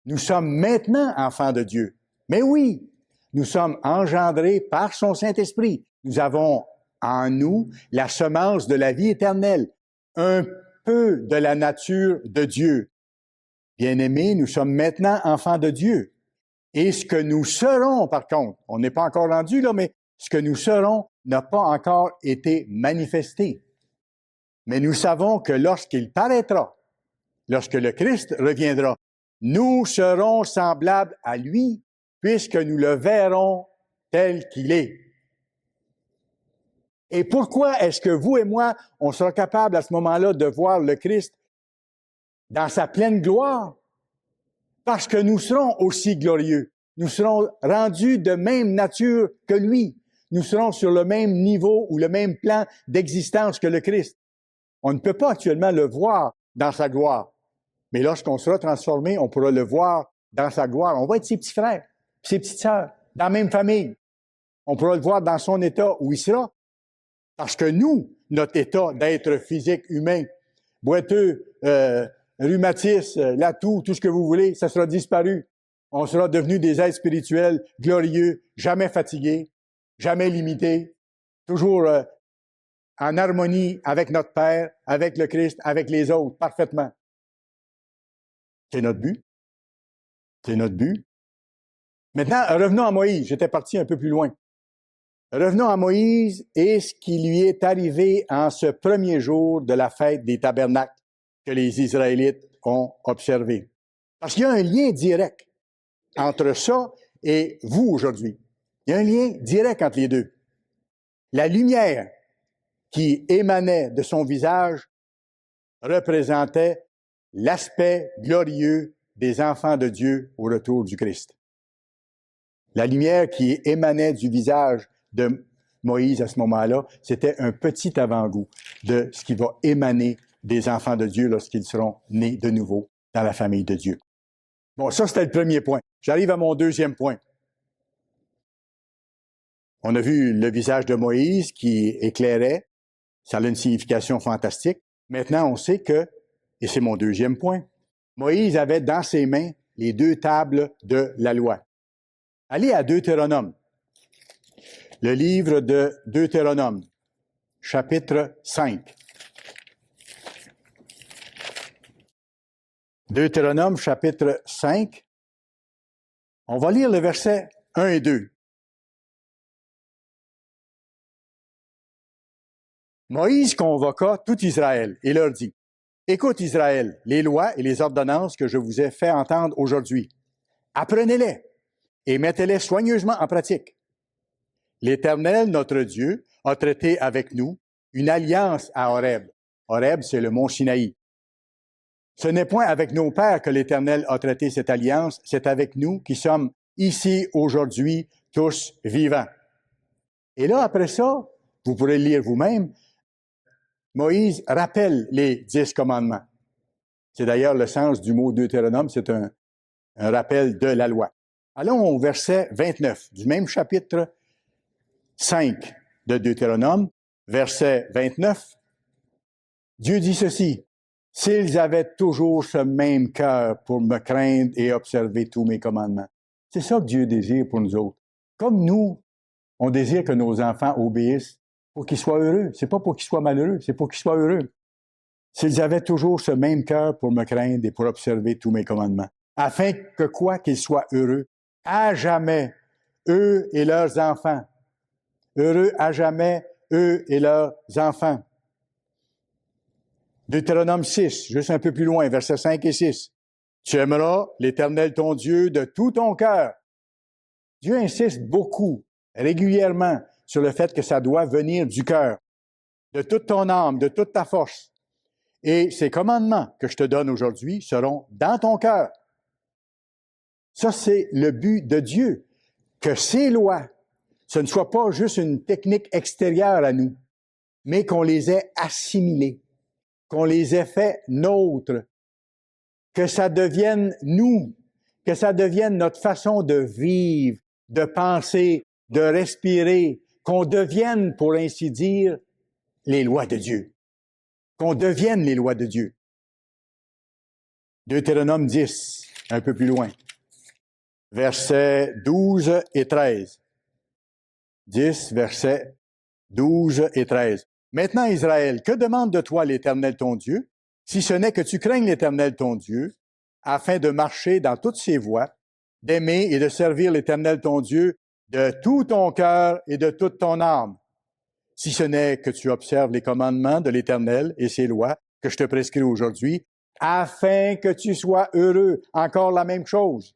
nous sommes maintenant enfants de Dieu. Mais oui, nous sommes engendrés par son Saint-Esprit. Nous avons en nous la semence de la vie éternelle, un peu de la nature de Dieu. Bien-aimés, nous sommes maintenant enfants de Dieu. Et ce que nous serons, par contre, on n'est pas encore rendu là, mais ce que nous serons n'a pas encore été manifesté. Mais nous savons que lorsqu'il paraîtra, lorsque le Christ reviendra, nous serons semblables à lui, puisque nous le verrons tel qu'il est. Et pourquoi est-ce que vous et moi, on sera capable à ce moment-là de voir le Christ dans sa pleine gloire? Parce que nous serons aussi glorieux. Nous serons rendus de même nature que lui. Nous serons sur le même niveau ou le même plan d'existence que le Christ. On ne peut pas actuellement le voir dans sa gloire. Mais lorsqu'on sera transformé, on pourra le voir dans sa gloire. On va être ses petits frères, ses petites sœurs, dans la même famille. On pourra le voir dans son état où il sera. Parce que nous, notre état d'être physique, humain, boiteux, rhumatisme, l'atout, tout ce que vous voulez, ça sera disparu. On sera devenus des êtres spirituels glorieux, jamais fatigués, jamais limités, toujours en harmonie avec notre Père, avec le Christ, avec les autres, parfaitement. C'est notre but. C'est notre but. Maintenant, revenons à Moïse. J'étais parti un peu plus loin. Revenons à Moïse et ce qui lui est arrivé en ce premier jour de la fête des tabernacles que les Israélites ont observé. Parce qu'il y a un lien direct entre ça et vous aujourd'hui. Il y a un lien direct entre les deux. La lumière qui émanait de son visage représentait l'aspect glorieux des enfants de Dieu au retour du Christ. La lumière qui émanait du visage de Moïse à ce moment-là, c'était un petit avant-goût de ce qui va émaner des enfants de Dieu lorsqu'ils seront nés de nouveau dans la famille de Dieu. Bon, ça, c'était le premier point. J'arrive à mon deuxième point. On a vu le visage de Moïse qui éclairait. Ça a une signification fantastique. Maintenant, on sait que, et c'est mon deuxième point, Moïse avait dans ses mains les 2 tables de la loi. Allez à Deutéronome. Le livre de Deutéronome, chapitre 5. Deutéronome, chapitre 5. On va lire le verset 1 et 2. Moïse convoqua tout Israël et leur dit, « Écoute Israël, les lois et les ordonnances que je vous ai fait entendre aujourd'hui. Apprenez-les et mettez-les soigneusement en pratique. L'Éternel, notre Dieu, a traité avec nous une alliance à Horeb. Horeb, c'est le mont Sinaï. Ce n'est point avec nos pères que l'Éternel a traité cette alliance, c'est avec nous qui sommes ici aujourd'hui tous vivants. » Et là, après ça, vous pourrez le lire vous-même, Moïse rappelle les 10 commandements. C'est d'ailleurs le sens du mot Deutéronome, c'est un rappel de la loi. Allons au verset 29 du même chapitre 5 de Deutéronome, verset 29. Dieu dit ceci, « S'ils avaient toujours ce même cœur pour me craindre et observer tous mes commandements. » C'est ça que Dieu désire pour nous autres. Comme nous, on désire que nos enfants obéissent pour qu'ils soient heureux. C'est pas pour qu'ils soient malheureux, c'est pour qu'ils soient heureux. S'ils avaient toujours ce même cœur pour me craindre et pour observer tous mes commandements, afin que quoi qu'ils soient heureux, à jamais, eux et leurs enfants. Heureux à jamais, eux et leurs enfants. Deutéronome 6, juste un peu plus loin, versets 5 et 6. Tu aimeras l'Éternel ton Dieu de tout ton cœur. Dieu insiste beaucoup, régulièrement, sur le fait que ça doit venir du cœur, de toute ton âme, de toute ta force. Et ces commandements que je te donne aujourd'hui seront dans ton cœur. Ça, c'est le but de Dieu, que ces lois, ce ne soit pas juste une technique extérieure à nous, mais qu'on les ait assimilées, qu'on les ait fait nôtres, que ça devienne nous, que ça devienne notre façon de vivre, de penser, de respirer, qu'on devienne, pour ainsi dire, les lois de Dieu, qu'on devienne les lois de Dieu. Deutéronome 10, un peu plus loin, versets 12 et 13. 10, versets 12 et 13. Maintenant, Israël, que demande de toi l'Éternel ton Dieu, si ce n'est que tu craignes l'Éternel ton Dieu, afin de marcher dans toutes ses voies, d'aimer et de servir l'Éternel ton Dieu de tout ton cœur et de toute ton âme, si ce n'est que tu observes les commandements de l'Éternel et ses lois que je te prescris aujourd'hui, afin que tu sois heureux. Encore la même chose.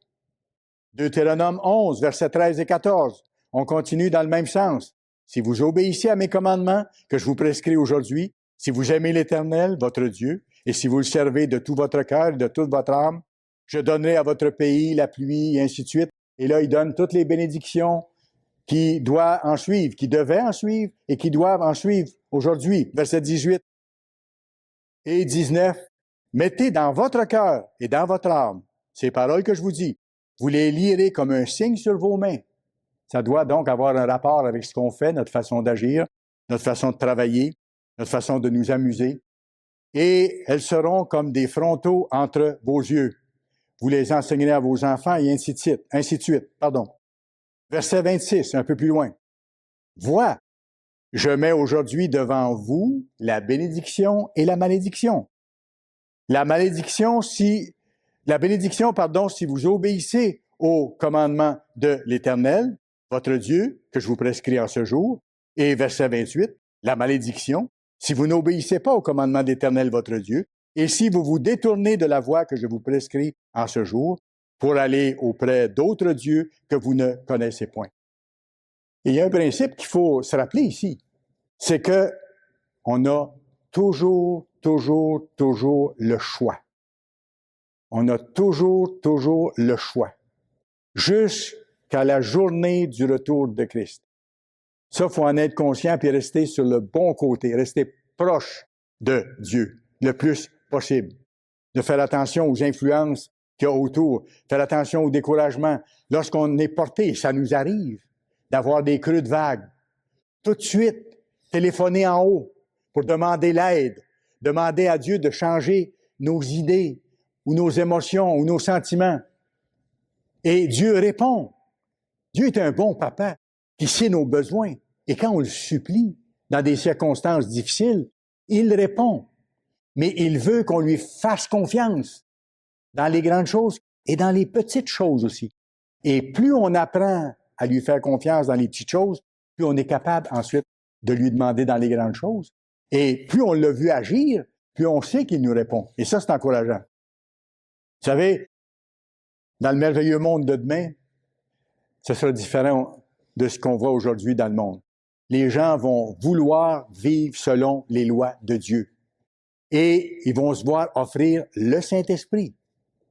Deutéronome 11, versets 13 et 14. On continue dans le même sens. Si vous obéissez à mes commandements que je vous prescris aujourd'hui, si vous aimez l'Éternel, votre Dieu, et si vous le servez de tout votre cœur et de toute votre âme, je donnerai à votre pays la pluie, et ainsi de suite. Et là, il donne toutes les bénédictions qui doivent en suivre, qui devaient en suivre et qui doivent en suivre aujourd'hui. Verset 18 et 19. Mettez dans votre cœur et dans votre âme ces paroles que je vous dis. Vous les lirez comme un signe sur vos mains. Ça doit donc avoir un rapport avec ce qu'on fait, notre façon d'agir, notre façon de travailler, notre façon de nous amuser. Et elles seront comme des frontaux entre vos yeux. Vous les enseignerez à vos enfants et ainsi de suite. Verset 26, un peu plus loin. Vois, je mets aujourd'hui devant vous la bénédiction et la malédiction. La bénédiction, si vous obéissez au commandement de l'Éternel, votre Dieu, que je vous prescris en ce jour. Et verset 28, la malédiction, si vous n'obéissez pas au commandement de l'Éternel, votre Dieu, et si vous vous détournez de la voie que je vous prescris en ce jour, pour aller auprès d'autres dieux que vous ne connaissez point. Et il y a un principe qu'il faut se rappeler ici, c'est que on a toujours le choix. On a toujours le choix. Jusqu'à la journée du retour de Christ. Ça, il faut en être conscient puis rester sur le bon côté, rester proche de Dieu le plus possible. De faire attention aux influences qu'il y a autour, faire attention au découragement. Lorsqu'on est porté, ça nous arrive d'avoir des creux de vague. Tout de suite, téléphoner en haut pour demander l'aide, demander à Dieu de changer nos idées ou nos émotions ou nos sentiments. Et Dieu répond. Dieu est un bon papa qui sait nos besoins. Et quand on le supplie dans des circonstances difficiles, il répond. Mais il veut qu'on lui fasse confiance dans les grandes choses et dans les petites choses aussi. Et plus on apprend à lui faire confiance dans les petites choses, plus on est capable ensuite de lui demander dans les grandes choses. Et plus on l'a vu agir, plus on sait qu'il nous répond. Et ça, c'est encourageant. Vous savez, dans le merveilleux monde de demain, ce sera différent de ce qu'on voit aujourd'hui dans le monde. Les gens vont vouloir vivre selon les lois de Dieu. Et ils vont se voir offrir le Saint-Esprit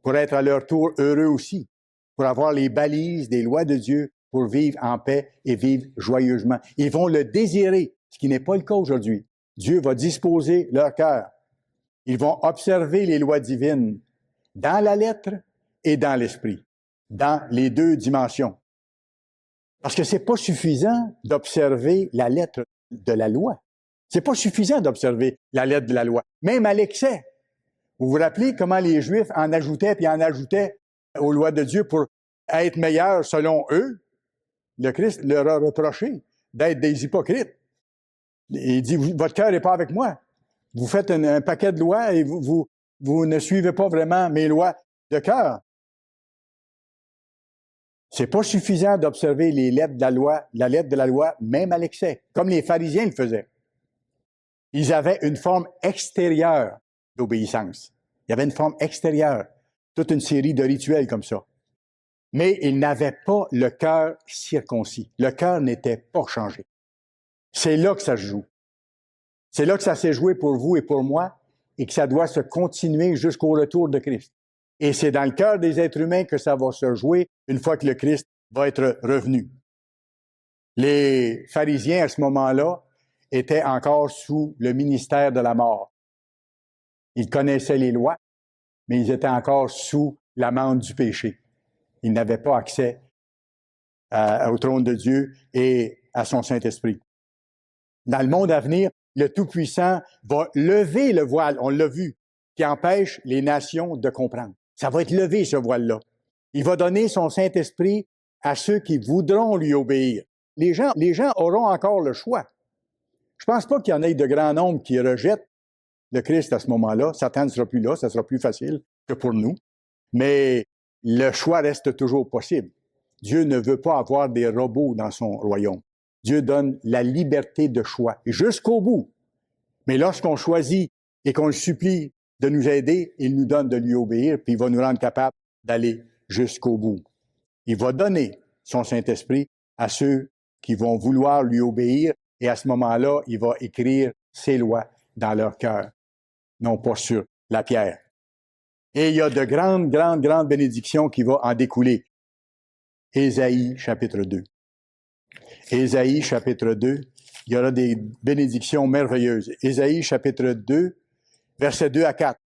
pour être à leur tour heureux aussi, pour avoir les balises des lois de Dieu, pour vivre en paix et vivre joyeusement. Ils vont le désirer, ce qui n'est pas le cas aujourd'hui. Dieu va disposer leur cœur. Ils vont observer les lois divines dans la lettre et dans l'esprit, dans les deux dimensions. Parce que c'est pas suffisant d'observer la lettre de la loi. C'est pas suffisant d'observer la lettre de la loi, même à l'excès. Vous vous rappelez comment les Juifs en ajoutaient puis en ajoutaient aux lois de Dieu pour être meilleurs selon eux? Le Christ leur a reproché d'être des hypocrites. Il dit, votre cœur n'est pas avec moi. Vous faites un paquet de lois et vous ne suivez pas vraiment mes lois de cœur. C'est pas suffisant d'observer les lettres de la loi, la lettre de la loi, même à l'excès, comme les pharisiens le faisaient. Ils avaient une forme extérieure d'obéissance. Il y avait une forme extérieure, toute une série de rituels comme ça. Mais ils n'avaient pas le cœur circoncis. Le cœur n'était pas changé. C'est là que ça se joue. C'est là que ça s'est joué pour vous et pour moi et que ça doit se continuer jusqu'au retour de Christ. Et c'est dans le cœur des êtres humains que ça va se jouer une fois que le Christ va être revenu. Les pharisiens, à ce moment-là, étaient encore sous le ministère de la mort. Ils connaissaient les lois, mais ils étaient encore sous l'amende du péché. Ils n'avaient pas accès au trône de Dieu et à son Saint-Esprit. Dans le monde à venir, le Tout-Puissant va lever le voile, on l'a vu, qui empêche les nations de comprendre. Ça va être levé, ce voile-là. Il va donner son Saint-Esprit à ceux qui voudront lui obéir. Les gens auront encore le choix. Je ne pense pas qu'il y en ait de grand nombre qui rejettent le Christ à ce moment-là. Satan ne sera plus là, ça sera plus facile que pour nous. Mais le choix reste toujours possible. Dieu ne veut pas avoir des robots dans son royaume. Dieu donne la liberté de choix, jusqu'au bout. Mais lorsqu'on choisit et qu'on le supplie de nous aider, il nous donne de lui obéir, puis il va nous rendre capables d'aller jusqu'au bout. Il va donner son Saint-Esprit à ceux qui vont vouloir lui obéir, et à ce moment-là, il va écrire ses lois dans leur cœur, non pas sur la pierre. Et il y a de grandes bénédictions qui vont en découler. Ésaïe, chapitre 2. Ésaïe, chapitre 2, il y aura des bénédictions merveilleuses. Ésaïe, chapitre 2, versets 2 à 4.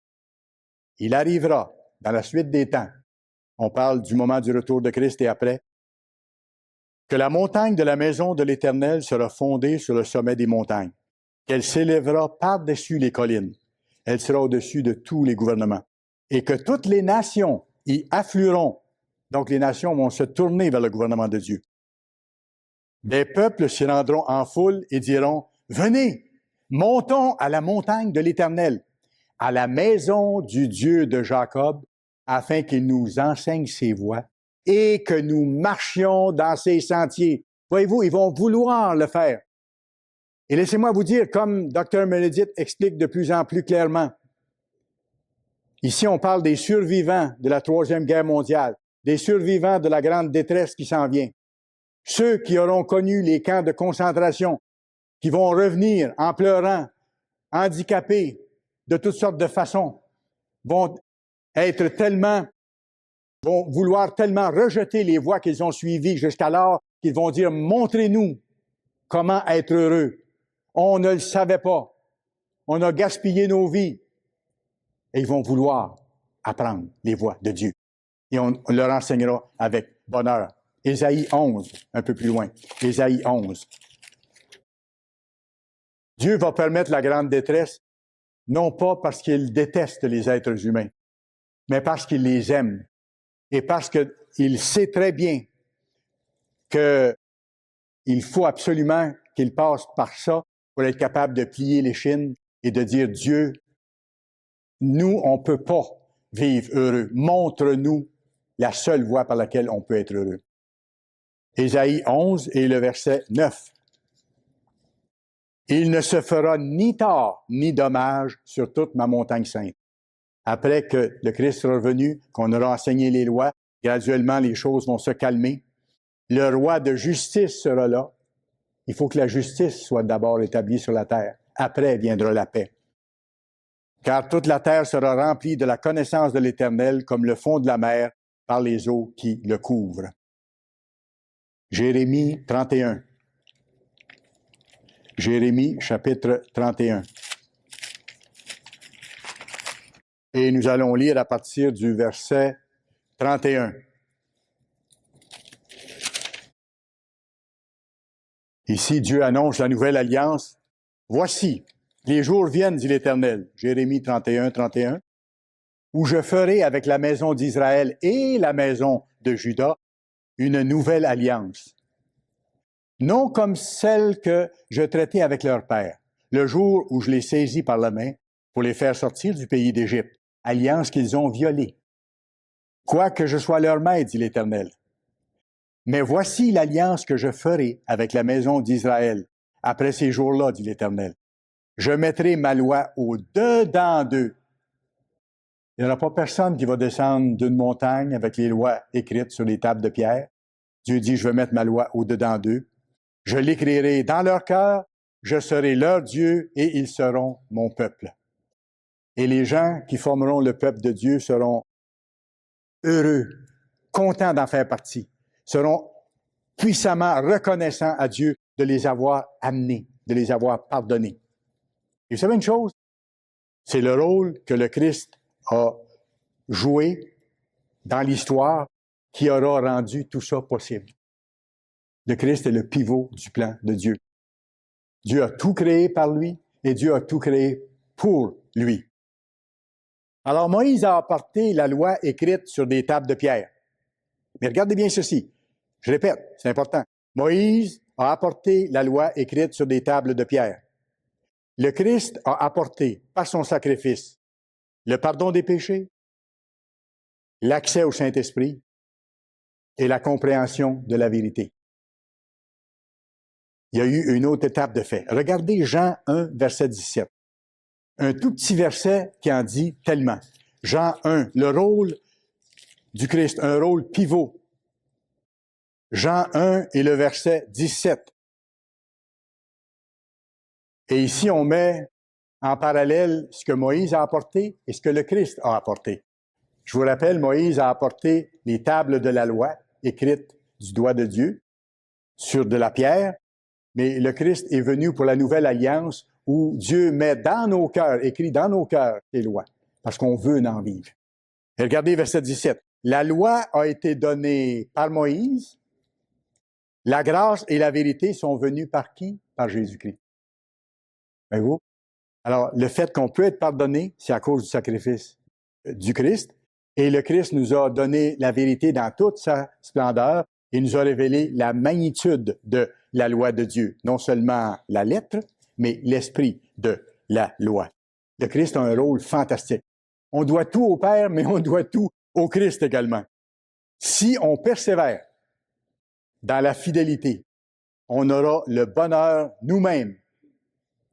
Il arrivera, dans la suite des temps, on parle du moment du retour de Christ et après, que la montagne de la maison de l'Éternel sera fondée sur le sommet des montagnes, qu'elle s'élèvera par-dessus les collines, elle sera au-dessus de tous les gouvernements, et que toutes les nations y afflueront. Donc les nations vont se tourner vers le gouvernement de Dieu. Des peuples s'y rendront en foule et diront, « Venez, montons à la montagne de l'Éternel, à la maison du Dieu de Jacob, afin qu'il nous enseigne ses voies et que nous marchions dans ses sentiers. » Voyez-vous, ils vont vouloir le faire. Et laissez-moi vous dire, comme Dr. Meredith explique de plus en plus clairement, ici on parle des survivants de la Troisième Guerre mondiale, des survivants de la grande détresse qui s'en vient. Ceux qui auront connu les camps de concentration, qui vont revenir en pleurant, handicapés de toutes sortes de façons, vont vouloir tellement rejeter les voies qu'ils ont suivies jusqu'alors qu'ils vont dire, montrez-nous comment être heureux. On ne le savait pas. On a gaspillé nos vies. Et ils vont vouloir apprendre les voies de Dieu. Et on leur enseignera avec bonheur. Ésaïe 11, un peu plus loin. Ésaïe 11. Dieu va permettre la grande détresse, non pas parce qu'il déteste les êtres humains, mais parce qu'il les aime. Et parce qu'il sait très bien qu'il faut absolument qu'il passe par ça pour être capable de plier l'échine et de dire, Dieu, nous, on ne peut pas vivre heureux. Montre-nous la seule voie par laquelle on peut être heureux. Ésaïe 11 et le verset 9. Il ne se fera ni tort ni dommage sur toute ma montagne sainte. Après que le Christ sera revenu, qu'on aura enseigné les lois, graduellement les choses vont se calmer. Le roi de justice sera là. Il faut que la justice soit d'abord établie sur la terre. Après viendra la paix. Car toute la terre sera remplie de la connaissance de l'Éternel comme le fond de la mer par les eaux qui le couvrent. Jérémie 31. Jérémie, chapitre 31. Et nous allons lire à partir du verset 31. Ici, Dieu annonce la nouvelle alliance. « Voici, les jours viennent, dit l'Éternel. » Jérémie 31, 31. « Où je ferai avec la maison d'Israël et la maison de Juda une nouvelle alliance. Non comme celle que je traitais avec leur père, le jour où je les saisis par la main pour les faire sortir du pays d'Égypte, alliance qu'ils ont violée. Quoique je sois leur maître, dit l'Éternel. Mais voici l'alliance que je ferai avec la maison d'Israël après ces jours-là, dit l'Éternel. Je mettrai ma loi au-dedans d'eux. Il n'y aura pas personne qui va descendre d'une montagne avec les lois écrites sur les tables de pierre. Dieu dit, je vais mettre ma loi au-dedans d'eux. Je l'écrirai dans leur cœur, je serai leur Dieu et ils seront mon peuple. Et les gens qui formeront le peuple de Dieu seront heureux, contents d'en faire partie, seront puissamment reconnaissants à Dieu de les avoir amenés, de les avoir pardonnés. Et vous savez une chose? C'est le rôle que le Christ a joué dans l'histoire qui aura rendu tout ça possible. Le Christ est le pivot du plan de Dieu. Dieu a tout créé par lui, et Dieu a tout créé pour lui. Alors Moïse a apporté la loi écrite sur des tables de pierre. Mais regardez bien ceci. Je répète, c'est important. Moïse a apporté la loi écrite sur des tables de pierre. Le Christ a apporté, par son sacrifice, le pardon des péchés, l'accès au Saint-Esprit et la compréhension de la vérité. Il y a eu une autre étape de fait. Regardez Jean 1, verset 17. Un tout petit verset qui en dit tellement. Jean 1, le rôle du Christ, un rôle pivot. Jean 1 et le verset 17. Et ici, on met en parallèle ce que Moïse a apporté et ce que le Christ a apporté. Je vous rappelle, Moïse a apporté les tables de la loi écrites du doigt de Dieu sur de la pierre, mais le Christ est venu pour la nouvelle alliance où Dieu met dans nos cœurs, écrit dans nos cœurs, les lois, parce qu'on veut en vivre. Et regardez verset 17. La loi a été donnée par Moïse. La grâce et la vérité sont venues par qui? Par Jésus-Christ. Voyez-vous? Alors, le fait qu'on peut être pardonné, c'est à cause du sacrifice du Christ. Et le Christ nous a donné la vérité dans toute sa splendeur et nous a révélé la magnitude de la loi de Dieu. Non seulement la lettre, mais l'esprit de la loi. Le Christ a un rôle fantastique. On doit tout au Père, mais on doit tout au Christ également. Si on persévère dans la fidélité, on aura le bonheur nous-mêmes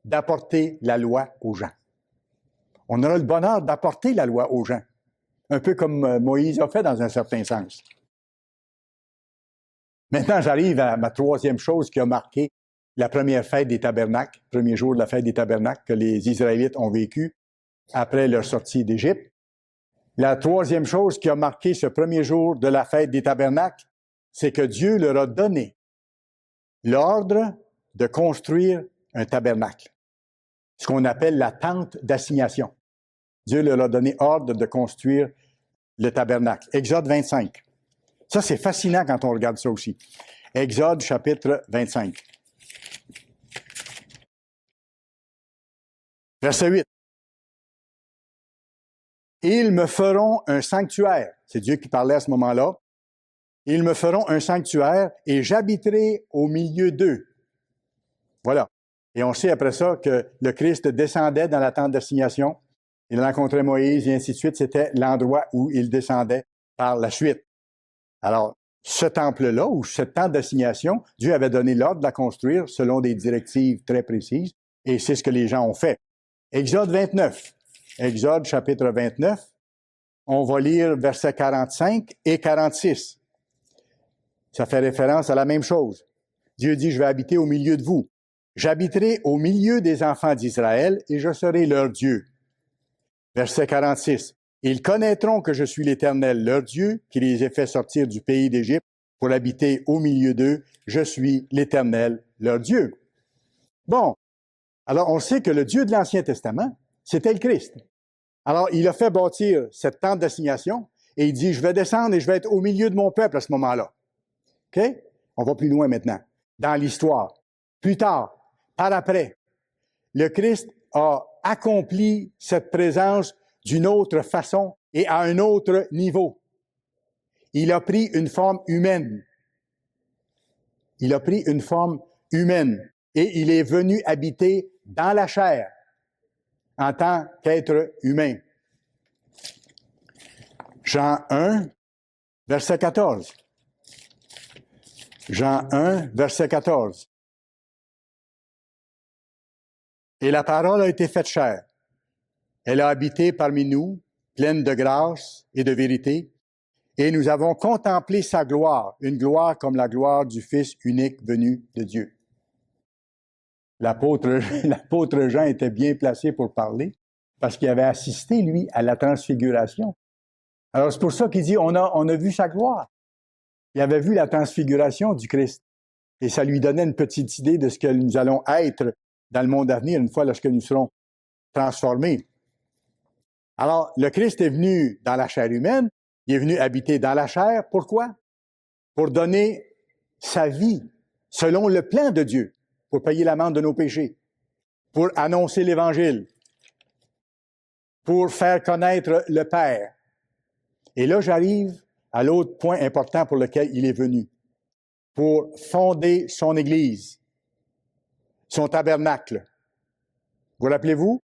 d'apporter la loi aux gens. On aura le bonheur d'apporter la loi aux gens. Un peu comme Moïse a fait dans un certain sens. Maintenant, j'arrive à ma troisième chose qui a marqué la première fête des tabernacles, premier jour de la fête des tabernacles que les Israélites ont vécu après leur sortie d'Égypte. La troisième chose qui a marqué ce premier jour de la fête des tabernacles, c'est que Dieu leur a donné l'ordre de construire un tabernacle, ce qu'on appelle la tente d'assignation. Dieu leur a donné ordre de construire le tabernacle. Exode 25. Ça, c'est fascinant quand on regarde ça aussi. Exode chapitre 25. Verset 8. Ils me feront un sanctuaire. C'est Dieu qui parlait à ce moment-là. Ils me feront un sanctuaire et j'habiterai au milieu d'eux. Voilà. Et on sait après ça que le Christ descendait dans la tente d'assignation. Il rencontrait Moïse et ainsi de suite. C'était l'endroit où il descendait par la suite. Alors, ce temple-là, ou cette tente d'assignation, Dieu avait donné l'ordre de la construire selon des directives très précises, et c'est ce que les gens ont fait. Exode 29. Exode chapitre 29. On va lire versets 45 et 46. Ça fait référence à la même chose. Dieu dit, je vais habiter au milieu de vous. J'habiterai au milieu des enfants d'Israël et je serai leur Dieu. Verset 46. Ils connaîtront que je suis l'Éternel, leur Dieu, qui les ai fait sortir du pays d'Égypte pour habiter au milieu d'eux. Je suis l'Éternel, leur Dieu. Bon, alors on sait que le Dieu de l'Ancien Testament, c'était le Christ. Alors, il a fait bâtir cette tente d'assignation et il dit, je vais descendre et je vais être au milieu de mon peuple à ce moment-là. OK? On va plus loin maintenant, dans l'histoire. Plus tard, par après, le Christ a accompli cette présence d'une autre façon et à un autre niveau. Il a pris une forme humaine. Il a pris une forme humaine et il est venu habiter dans la chair en tant qu'être humain. Jean 1, verset 14. Jean 1, verset 14. Et la parole a été faite chair. Elle a habité parmi nous, pleine de grâce et de vérité, et nous avons contemplé sa gloire, une gloire comme la gloire du Fils unique venu de Dieu. L'apôtre Jean était bien placé pour parler, parce qu'il avait assisté, lui, à la transfiguration. Alors, c'est pour ça qu'il dit, on a vu sa gloire. Il avait vu la transfiguration du Christ. Et ça lui donnait une petite idée de ce que nous allons être dans le monde à venir, une fois lorsque nous serons transformés. Alors, le Christ est venu dans la chair humaine, il est venu habiter dans la chair. Pourquoi? Pour donner sa vie selon le plan de Dieu, pour payer l'amende de nos péchés. pour annoncer l'Évangile, pour faire connaître le Père. Et là, j'arrive à l'autre point important pour lequel il est venu, pour fonder son Église, son tabernacle. Vous rappelez-vous?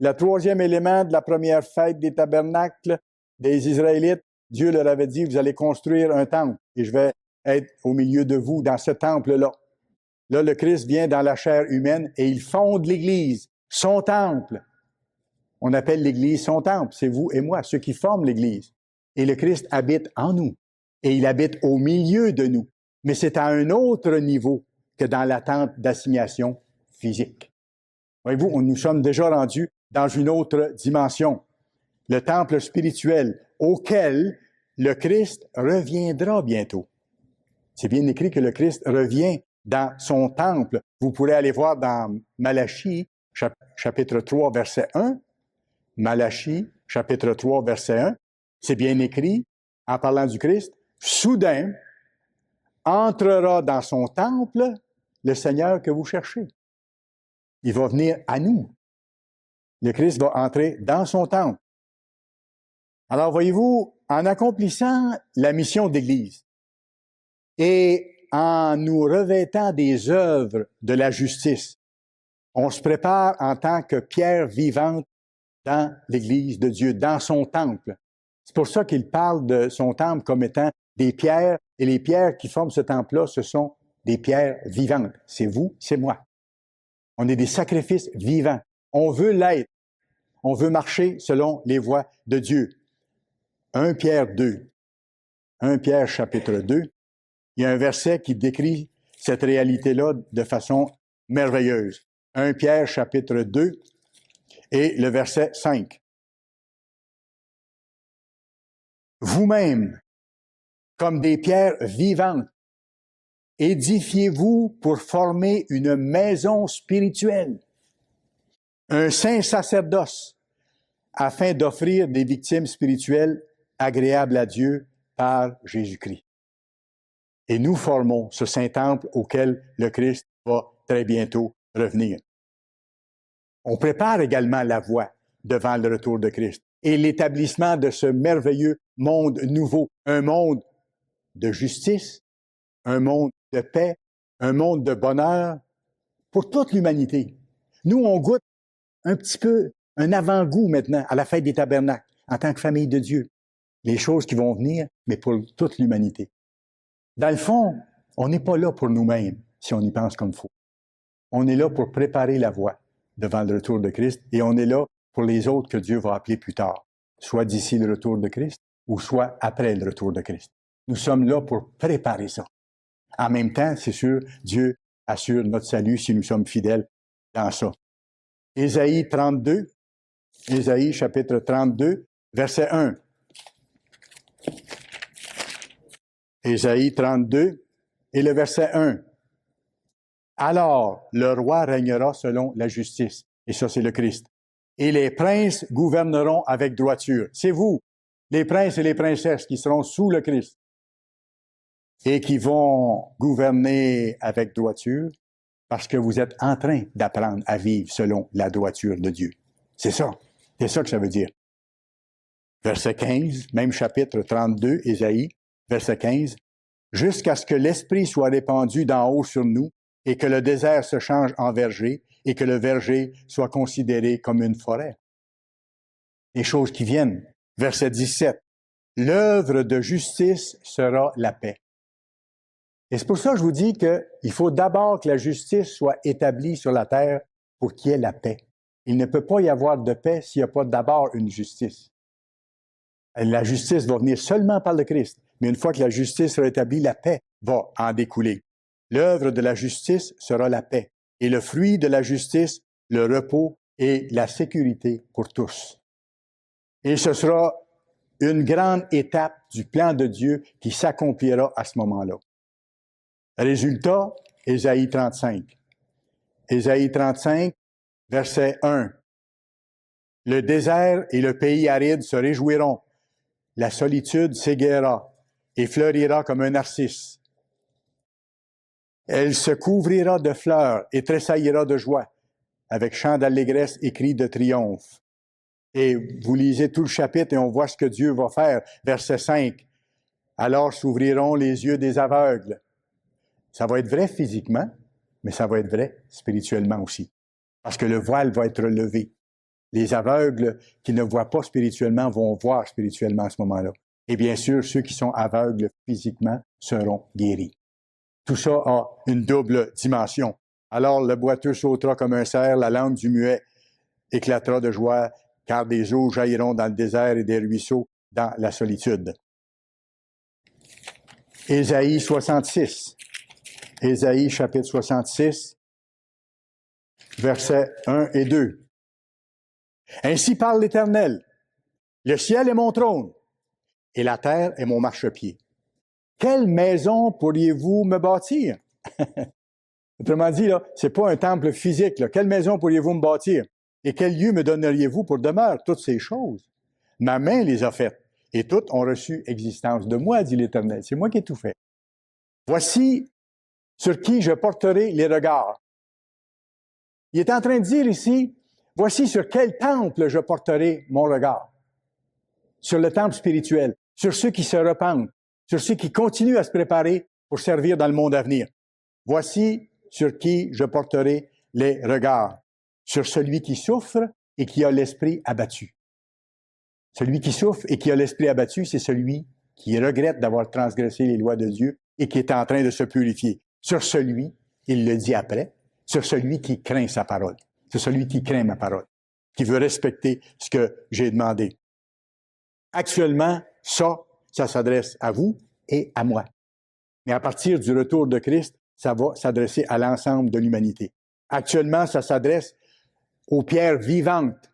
Le troisième élément de la première fête des tabernacles des Israélites, Dieu leur avait dit, vous allez construire un temple et je vais être au milieu de vous dans ce temple-là. Là, le Christ vient dans la chair humaine et il fonde l'Église, son temple. On appelle l'Église son temple, c'est vous et moi, ceux qui forment l'Église. Et le Christ habite en nous et il habite au milieu de nous. Mais c'est à un autre niveau que dans l'attente d'assignation physique. Voyez-vous, nous sommes déjà rendus dans une autre dimension, le temple spirituel auquel le Christ reviendra bientôt. C'est bien écrit que le Christ revient dans son temple. Vous pourrez aller voir dans Malachie, chapitre 3, verset 1. Malachie, chapitre 3, verset 1. C'est bien écrit, en parlant du Christ, soudain entrera dans son temple le Seigneur que vous cherchez. Il va venir à nous. Le Christ va entrer dans son temple. Alors, voyez-vous, en accomplissant la mission d'Église et en nous revêtant des œuvres de la justice, on se prépare en tant que pierre vivante dans l'Église de Dieu, dans son temple. C'est pour ça qu'il parle de son temple comme étant des pierres, et les pierres qui forment ce temple-là, ce sont des pierres vivantes. C'est vous, c'est moi. On est des sacrifices vivants. On veut l'être. On veut marcher selon les voies de Dieu. 1 Pierre 2. 1 Pierre chapitre 2. Il y a un verset qui décrit cette réalité-là de façon merveilleuse. 1 Pierre chapitre 2 et le verset 5. Vous-même, comme des pierres vivantes, édifiez-vous pour former une maison spirituelle, un saint sacerdoce, afin d'offrir des victimes spirituelles agréables à Dieu par Jésus-Christ. Et nous formons ce saint temple auquel le Christ va très bientôt revenir. On prépare également la voie devant le retour de Christ et l'établissement de ce merveilleux monde nouveau, un monde de justice, un monde de paix, un monde de bonheur pour toute l'humanité. Nous, on goûte un petit peu un avant-goût maintenant à la fête des tabernacles en tant que famille de Dieu. Les choses qui vont venir, mais pour toute l'humanité. Dans le fond, on n'est pas là pour nous-mêmes si on y pense comme il faut. On est là pour préparer la voie devant le retour de Christ et on est là pour les autres que Dieu va appeler plus tard, soit d'ici le retour de Christ ou soit après le retour de Christ. Nous sommes là pour préparer ça. En même temps, c'est sûr, Dieu assure notre salut si nous sommes fidèles dans ça. Ésaïe 32, Ésaïe chapitre 32, verset 1. Ésaïe 32 et le verset 1. Alors, le roi régnera selon la justice. Et ça, c'est le Christ. Et les princes gouverneront avec droiture. C'est vous, les princes et les princesses qui seront sous le Christ et qui vont gouverner avec droiture parce que vous êtes en train d'apprendre à vivre selon la droiture de Dieu. C'est ça. C'est ça que ça veut dire. Verset 15, même chapitre 32, Ésaïe, verset 15. Jusqu'à ce que l'Esprit soit répandu d'en haut sur nous et que le désert se change en verger et que le verger soit considéré comme une forêt. Les choses qui viennent. Verset 17. L'œuvre de justice sera la paix. Et c'est pour ça que je vous dis qu'il faut d'abord que la justice soit établie sur la terre pour qu'il y ait la paix. Il ne peut pas y avoir de paix s'il n'y a pas d'abord une justice. La justice va venir seulement par le Christ. Mais une fois que la justice sera établie, la paix va en découler. L'œuvre de la justice sera la paix. Et le fruit de la justice, le repos et la sécurité pour tous. Et ce sera une grande étape du plan de Dieu qui s'accomplira à ce moment-là. Résultat, Ésaïe 35. Ésaïe 35, verset 1. Le désert et le pays aride se réjouiront. La solitude s'égaiera et fleurira comme un narcisse. Elle se couvrira de fleurs et tressaillira de joie. avec chant d'allégresse et cri de triomphe. Et vous lisez tout le chapitre et on voit ce que Dieu va faire. Verset 5. Alors s'ouvriront les yeux des aveugles. Ça va être vrai physiquement, mais ça va être vrai spirituellement aussi. Parce que le voile va être levé. Les aveugles qui ne voient pas spirituellement vont voir spirituellement à ce moment-là. Et bien sûr, ceux qui sont aveugles physiquement seront guéris. Tout ça a une double dimension. Alors le boiteux sautera comme un cerf, la langue du muet éclatera de joie, car des eaux jailliront dans le désert et des ruisseaux dans la solitude. Ésaïe 66. Ésaïe chapitre 66, versets 1 et 2. Ainsi parle l'Éternel. Le ciel est mon trône et la terre est mon marchepied. Quelle maison pourriez-vous me bâtir? Autrement dit, là, c'est pas un temple physique. Là. Quelle maison pourriez-vous me bâtir? Et quel lieu me donneriez-vous pour demeure? Toutes ces choses. Ma main les a faites, et toutes ont reçu existence de moi, dit l'Éternel. C'est moi qui ai tout fait. Voici sur qui je porterai les regards. Il est en train de dire ici, voici sur quel temple je porterai mon regard. Sur le temple spirituel, sur ceux qui se repentent, sur ceux qui continuent à se préparer pour servir dans le monde à venir. Voici sur qui je porterai les regards. Sur celui qui souffre et qui a l'esprit abattu. Celui qui souffre et qui a l'esprit abattu, c'est celui qui regrette d'avoir transgressé les lois de Dieu et qui est en train de se purifier. Sur celui, il le dit après, sur celui qui craint sa parole. C'est celui qui craint ma parole, qui veut respecter ce que j'ai demandé. Actuellement, ça s'adresse à vous et à moi. Mais à partir du retour de Christ, ça va s'adresser à l'ensemble de l'humanité. Actuellement, ça s'adresse aux pierres vivantes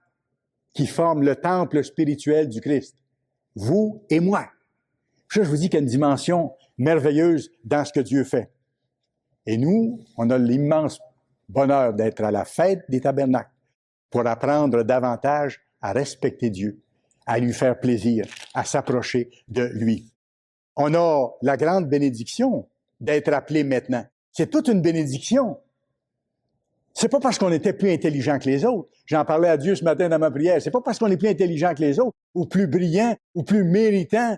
qui forment le temple spirituel du Christ. Vous et moi. Je vous dis qu'il y a une dimension merveilleuse dans ce que Dieu fait. Et nous, on a l'immense bonheur d'être à la fête des tabernacles pour apprendre davantage à respecter Dieu, à lui faire plaisir, à s'approcher de lui. On a la grande bénédiction d'être appelé maintenant. C'est toute une bénédiction. C'est pas parce qu'on était plus intelligent que les autres. J'en parlais à Dieu ce matin dans ma prière. C'est pas parce qu'on est plus intelligent que les autres, ou plus brillant, ou plus méritant,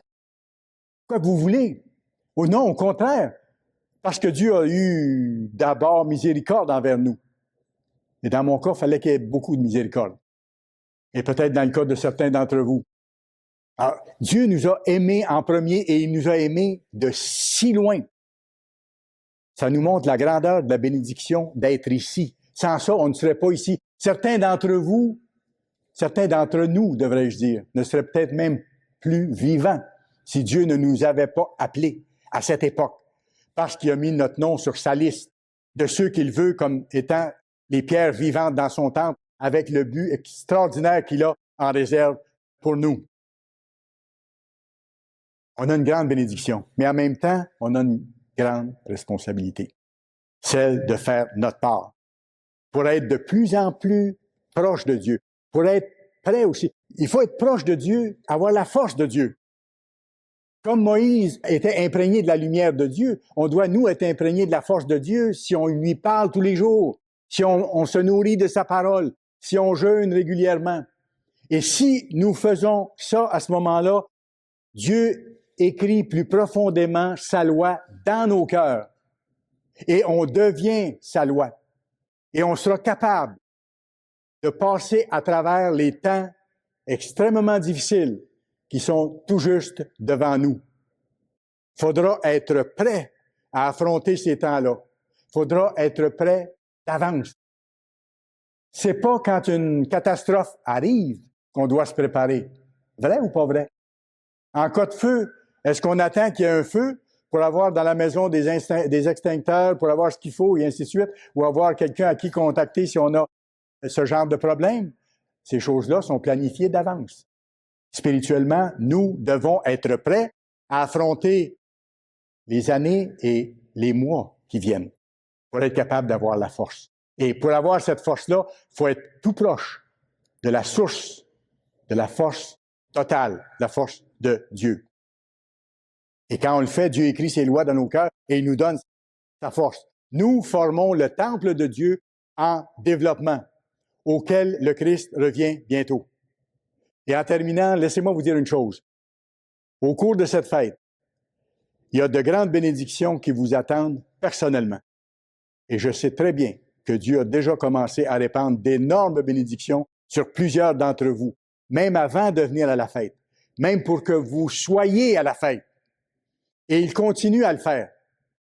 quoi que vous voulez. Ou non, au contraire. Parce que Dieu a eu d'abord miséricorde envers nous. Et dans mon cas, il fallait qu'il y ait beaucoup de miséricorde. Et peut-être dans le cas de certains d'entre vous. Alors, Dieu nous a aimés en premier et il nous a aimés de si loin. Ça nous montre la grandeur de la bénédiction d'être ici. Sans ça, on ne serait pas ici. Certains d'entre vous, certains d'entre nous, devrais-je dire, ne seraient peut-être même plus vivants si Dieu ne nous avait pas appelés à cette époque, parce qu'il a mis notre nom sur sa liste de ceux qu'il veut comme étant les pierres vivantes dans son temple, avec le but extraordinaire qu'il a en réserve pour nous. On a une grande bénédiction, mais en même temps, on a une grande responsabilité, celle de faire notre part, pour être de plus en plus proche de Dieu, pour être prêt aussi. Il faut être proche de Dieu, avoir la force de Dieu. Comme Moïse était imprégné de la lumière de Dieu, on doit, nous, être imprégnés de la force de Dieu si on lui parle tous les jours, si on se nourrit de sa parole, si on jeûne régulièrement. Et si nous faisons ça à ce moment-là, Dieu écrit plus profondément sa loi dans nos cœurs. Et on devient sa loi. Et on sera capable de passer à travers les temps extrêmement difficiles qui sont tout juste devant nous. Il faudra être prêt à affronter ces temps-là. Il faudra être prêt d'avance. C'est pas quand une catastrophe arrive qu'on doit se préparer. Vrai ou pas vrai? En cas de feu, est-ce qu'on attend qu'il y ait un feu pour avoir dans la maison des extincteurs, pour avoir ce qu'il faut et ainsi de suite, ou avoir quelqu'un à qui contacter si on a ce genre de problème? Ces choses-là sont planifiées d'avance. Spirituellement, nous devons être prêts à affronter les années et les mois qui viennent pour être capable d'avoir la force. Et pour avoir cette force-là, il faut être tout proche de la source, de la force totale, la force de Dieu. Et quand on le fait, Dieu écrit ses lois dans nos cœurs et il nous donne sa force. Nous formons le temple de Dieu en développement. auquel le Christ revient bientôt. Et en terminant, laissez-moi vous dire une chose. Au cours de cette fête, il y a de grandes bénédictions qui vous attendent personnellement. Et je sais très bien que Dieu a déjà commencé à répandre d'énormes bénédictions sur plusieurs d'entre vous, même avant de venir à la fête, même pour que vous soyez à la fête. Et il continue à le faire,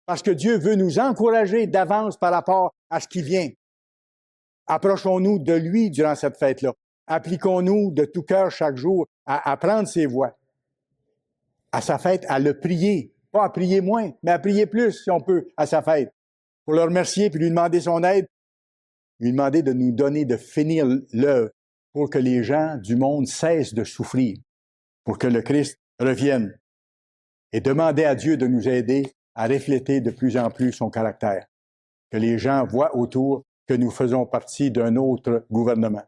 parce que Dieu veut nous encourager d'avance par rapport à ce qui vient. Approchons-nous de lui durant cette fête-là. Appliquons-nous de tout cœur chaque jour à apprendre ses voies. À sa fête, à le prier. Pas à prier moins, mais à prier plus, si on peut, à sa fête. Pour le remercier, puis lui demander son aide, lui demander de nous donner, de finir l'œuvre pour que les gens du monde cessent de souffrir, pour que le Christ revienne. Et demander à Dieu de nous aider à refléter de plus en plus son caractère. Que les gens voient autour que nous faisons partie d'un autre gouvernement,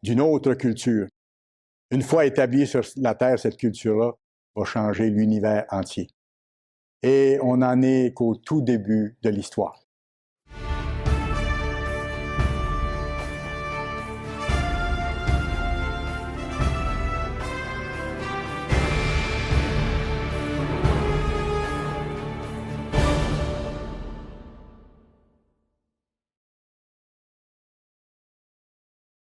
d'une autre culture. Une fois établie sur la Terre, cette culture-là va changer l'univers entier. Et on n'en est qu'au tout début de l'histoire.